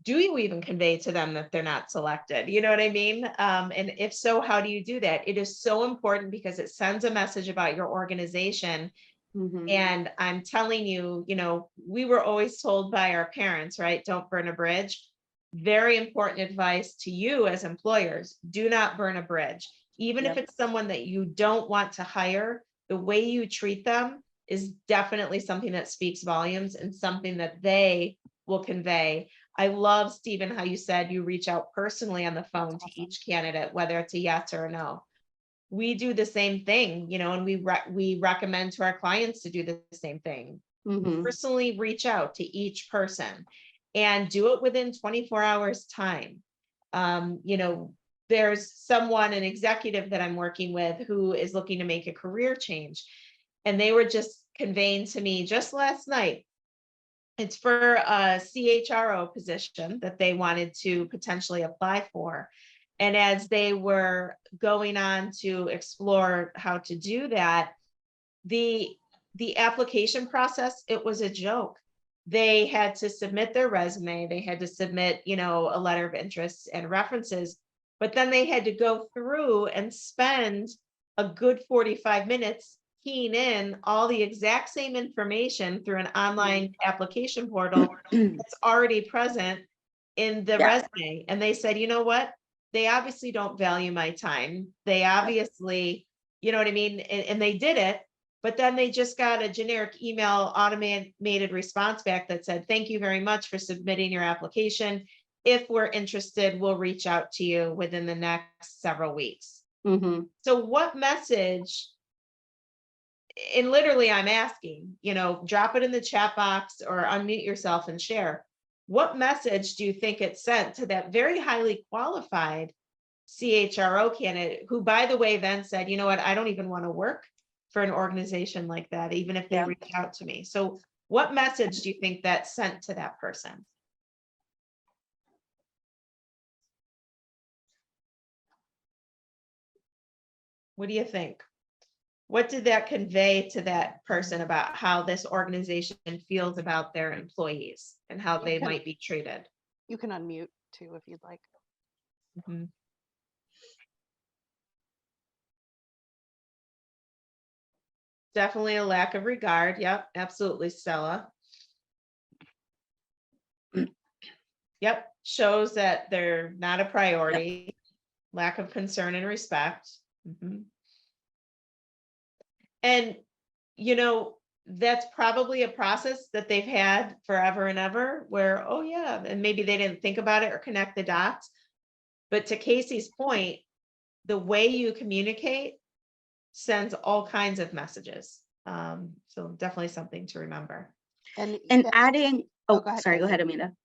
Do you even convey to them that they're not selected? You know what I mean? And if so, how do you do that? It is so important because it sends a message about your organization. And I'm telling you, we were always told by our parents, right? Don't burn a bridge. Very important advice to you as employers. Do not burn a bridge. Even if it's someone that you don't want to hire, the way you treat them is definitely something that speaks volumes and something that they will convey. I love, Stephen, how you said you reach out personally on the phone to each candidate, whether it's a yes or a no. We do the same thing, and we recommend to our clients to do the same thing. Personally reach out to each person and do it within 24 hours time. There's an executive that I'm working with who is looking to make a career change. And they were just conveying to me just last night, it's for a CHRO position that they wanted to potentially apply for. And as they were going on to explore how to do that, the application process, it was a joke. They had to submit their resume, they had to submit, a letter of interest and references, but then they had to go through and spend a good 45 minutes keying in all the exact same information through an online application portal that's already present in the resume. And they said, you know what? They obviously don't value my time. They obviously, you know what I mean? And they did it, but then they just got a generic email automated response back that said, thank you very much for submitting your application. If we're interested, we'll reach out to you within the next several weeks. So what message, and literally I'm asking, drop it in the chat box or unmute yourself and share. What message do you think it sent to that very highly qualified CHRO candidate, who, by the way, then said, you know what, I don't even want to work for an organization like that, even if they reach out to me. So what message do you think that sent to that person? What do you think? What did that convey to that person about how this organization feels about their employees and how they might be treated? You can unmute too if you'd like. Definitely a lack of regard. Yep, absolutely, Stella. Yep, shows that they're not a priority, lack of concern and respect. Mhm. And, you know, that's probably a process that they've had forever and ever where, oh yeah, and maybe they didn't think about it or connect the dots. But to Casey's point, the way you communicate sends all kinds of messages. So definitely something to remember. And and adding, Oh, oh, go ahead, sorry, go Casey. ahead, Amanda.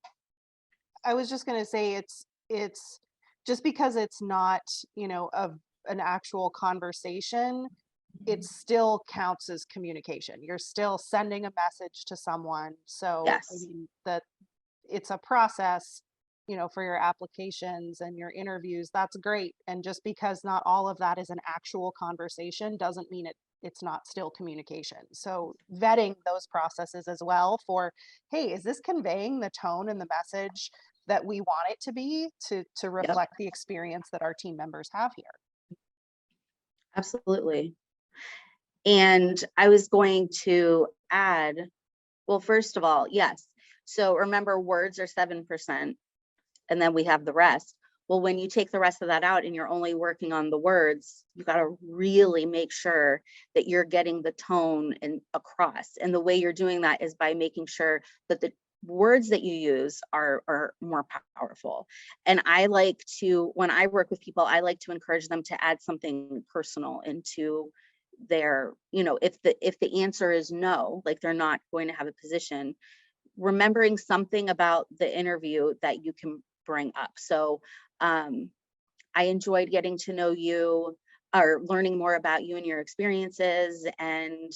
I was just gonna say it's just because it's not, an actual conversation, it still counts as communication. You're still sending a message to someone. So I Yes. mean that it's a process, for your applications and your interviews. That's great. And just because not all of that is an actual conversation doesn't mean it's not still communication. So vetting those processes as well for, hey, is this conveying the tone and the message that we want it to be to reflect the experience that our team members have here? Absolutely. And I was going to add, well, first of all, yes. So remember, words are 7%, and then we have the rest. Well, when you take the rest of that out and you're only working on the words, you got to really make sure that you're getting the tone and across. And the way you're doing that is by making sure that the words that you use are more powerful. And I like to, when I work with people, I like to encourage them to add something personal into their, if the answer is no, like they're not going to have a position, remembering something about the interview that you can bring up. So I enjoyed getting to know you, or learning more about you and your experiences, and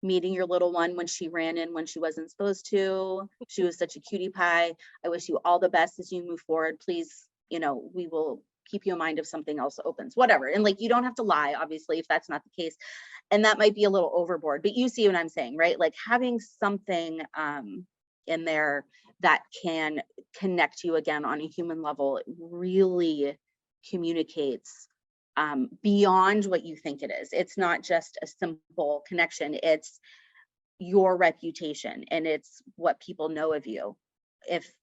meeting your little one when she ran in when she wasn't supposed to. She was such a cutie pie. I wish you all the best as you move forward. Please, we will keep you in mind if something else opens, whatever. And like, you don't have to lie, obviously, if that's not the case. And that might be a little overboard, but you see what I'm saying, right? Like having something in there that can connect you again on a human level really communicates beyond what you think it is. It's not just a simple connection, it's your reputation and it's what people know of you. If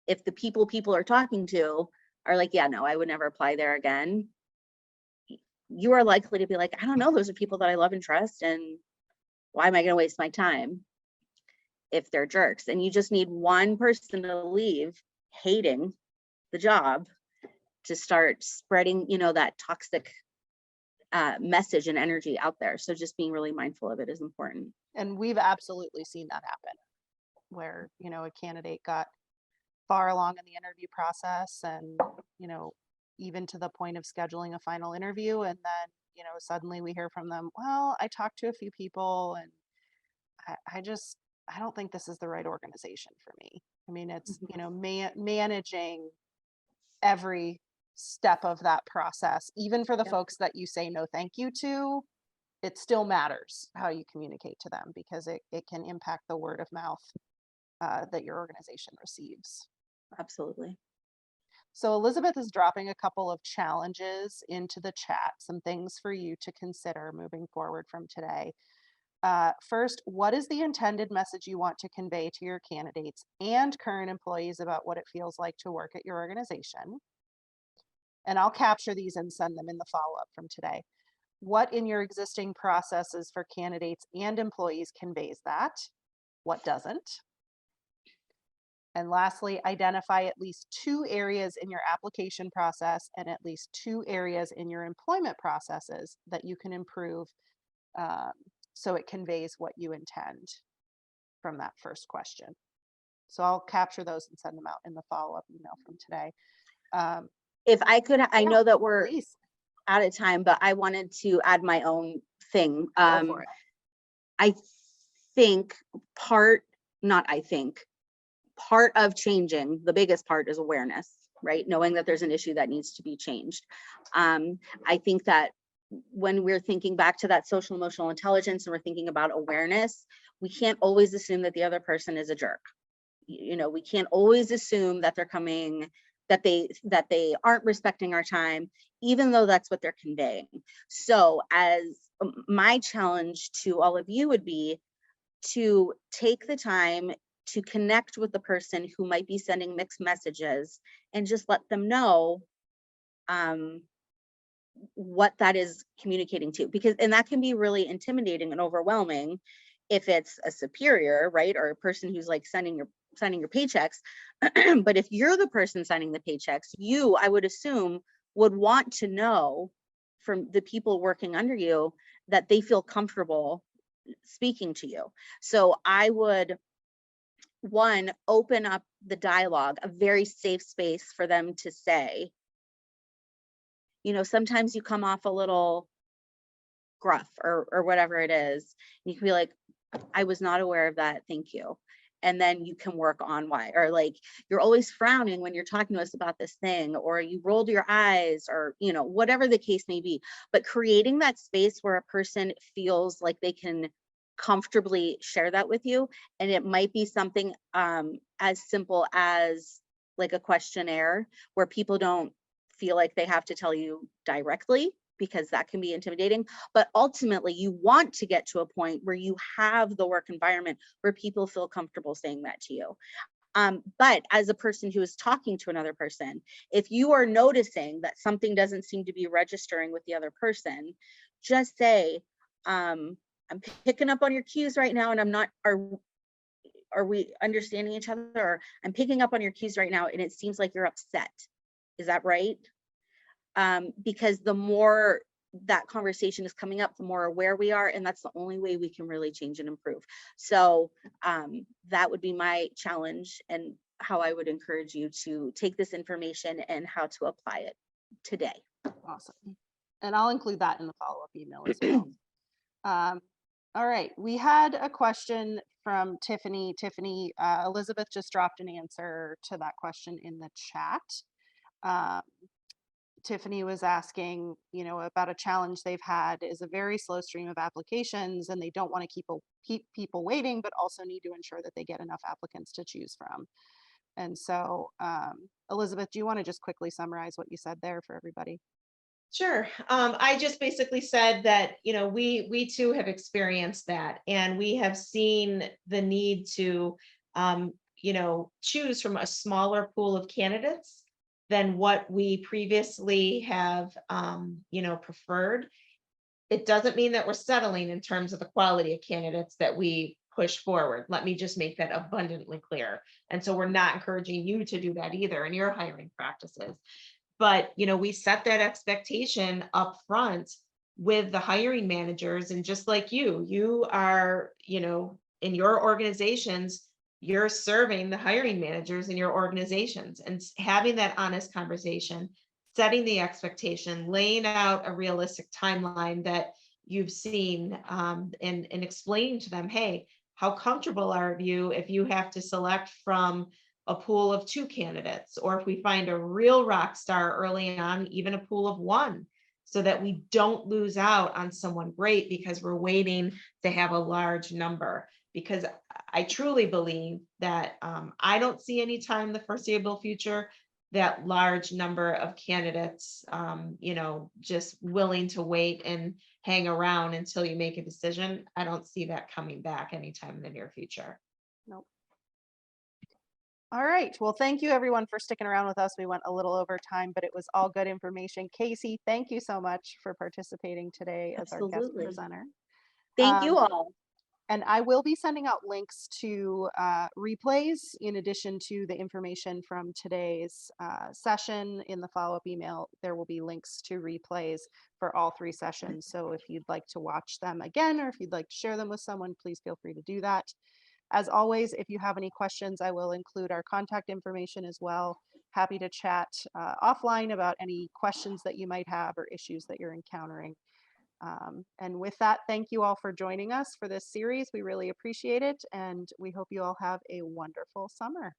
the people are talking to are like, yeah, no, I would never apply there again, you are likely to be like, I don't know, those are people that I love and trust, and why am I going to waste my time if they're jerks? And you just need one person to leave hating the job to start spreading, that toxic message and energy out there. So just being really mindful of it is important. And we've absolutely seen that happen where, a candidate got far along in the interview process and, even to the point of scheduling a final interview. And then, suddenly we hear from them, well, I talked to a few people and I don't think this is the right organization for me. I mean, it's, managing every step of that process, even for the folks that you say no thank you to, it still matters how you communicate to them because it can impact the word of mouth that your organization receives. Absolutely. So Elizabeth is dropping a couple of challenges into the chat, some things for you to consider moving forward from today. First, what is the intended message you want to convey to your candidates and current employees about what it feels like to work at your organization? And I'll capture these and send them in the follow-up from today. What in your existing processes for candidates and employees conveys that? What doesn't? And lastly, identify at least 2 areas in your application process and at least 2 areas in your employment processes that you can improve so it conveys what you intend from that first question. So I'll capture those and send them out in the follow-up email from today. If I could, I know that we're Please. out of time, but I wanted to add my own thing. Go for it. I think part of changing, the biggest part is awareness, right? Knowing that there's an issue that needs to be changed. I think that when we're thinking back to that social emotional intelligence and we're thinking about awareness, we can't always assume that the other person is a jerk. We can't always assume that they're coming, that they aren't respecting our time, even though that's what they're conveying. So as my challenge to all of you would be to take the time to connect with the person who might be sending mixed messages and just let them know what that is communicating to, because and that can be really intimidating and overwhelming if it's a superior, right, or a person who's like sending your paychecks. But if you're the person sending the paychecks, you, I would assume, would want to know from the people working under you that they feel comfortable speaking to you. So I would, one, open up the dialogue, a very safe space for them to say, you know, sometimes you come off a little gruff or whatever it is. You can be like, I was not aware of that. Thank you. And then you can work on why, or like, you're always frowning when you're talking to us about this thing, or you rolled your eyes, or, you know, whatever the case may be. But creating that space where a person feels like they can comfortably share that with you. And it might be something as simple as like a questionnaire where people don't feel like they have to tell you directly, because that can be intimidating. But ultimately, you want to get to a point where you have the work environment where people feel comfortable saying that to you. But as a person who is talking to another person, if you are noticing that something doesn't seem to be registering with the other person, just say, I'm picking up on your cues right now, and I'm not, are we understanding each other? Or I'm picking up on your cues right now, and it seems like you're upset. Is that right? Because the more that conversation is coming up, the more aware we are, and that's the only way we can really change and improve. So that would be my challenge, and how I would encourage you to take this information and how to apply it today. Awesome. And I'll include that in the follow-up email as well. All right, we had a question from Tiffany. Tiffany, Elizabeth just dropped an answer to that question in the chat. Tiffany was asking, you know, about a challenge they've had is a very slow stream of applications, and they don't want to keep people waiting, but also need to ensure that they get enough applicants to choose from. And so, Elizabeth, do you want to just quickly summarize what you said there for everybody? Sure. I just basically said that, you know, we too have experienced that, and we have seen the need to, you know, choose from a smaller pool of candidates than what we previously have, you know, preferred. It doesn't mean that we're settling in terms of the quality of candidates that we push forward. Let me just make that abundantly clear. And so we're not encouraging you to do that either in your hiring practices. But, you know, we set that expectation up front with the hiring managers. And just like you are, you know, in your organizations, you're serving the hiring managers in your organizations, and having that honest conversation, setting the expectation, laying out a realistic timeline that you've seen, and explaining to them, hey, how comfortable are you if you have to select from a pool of 2 candidates, or if we find a real rock star early on, even a pool of 1, so that we don't lose out on someone great because we're waiting to have a large number. Because I truly believe that I don't see any time in the foreseeable future that large number of candidates, you know, just willing to wait and hang around until you make a decision. I don't see that coming back anytime in the near future. Nope. All right. Well, thank you everyone for sticking around with us. We went a little over time, but it was all good information. Casey, thank you so much for participating today as our guest Absolutely. presenter. Thank you all. And I will be sending out links to replays in addition to the information from today's session. In the follow-up email, there will be links to replays for all 3 sessions. So if you'd like to watch them again, or if you'd like to share them with someone, please feel free to do that. As always, if you have any questions, I will include our contact information as well. Happy to chat offline about any questions that you might have or issues that you're encountering. And with that, thank you all for joining us for this series. We really appreciate it, and we hope you all have a wonderful summer.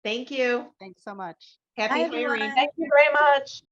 Thank you. Thanks so much. Happy Bye, hiring. everyone. Thank you very much.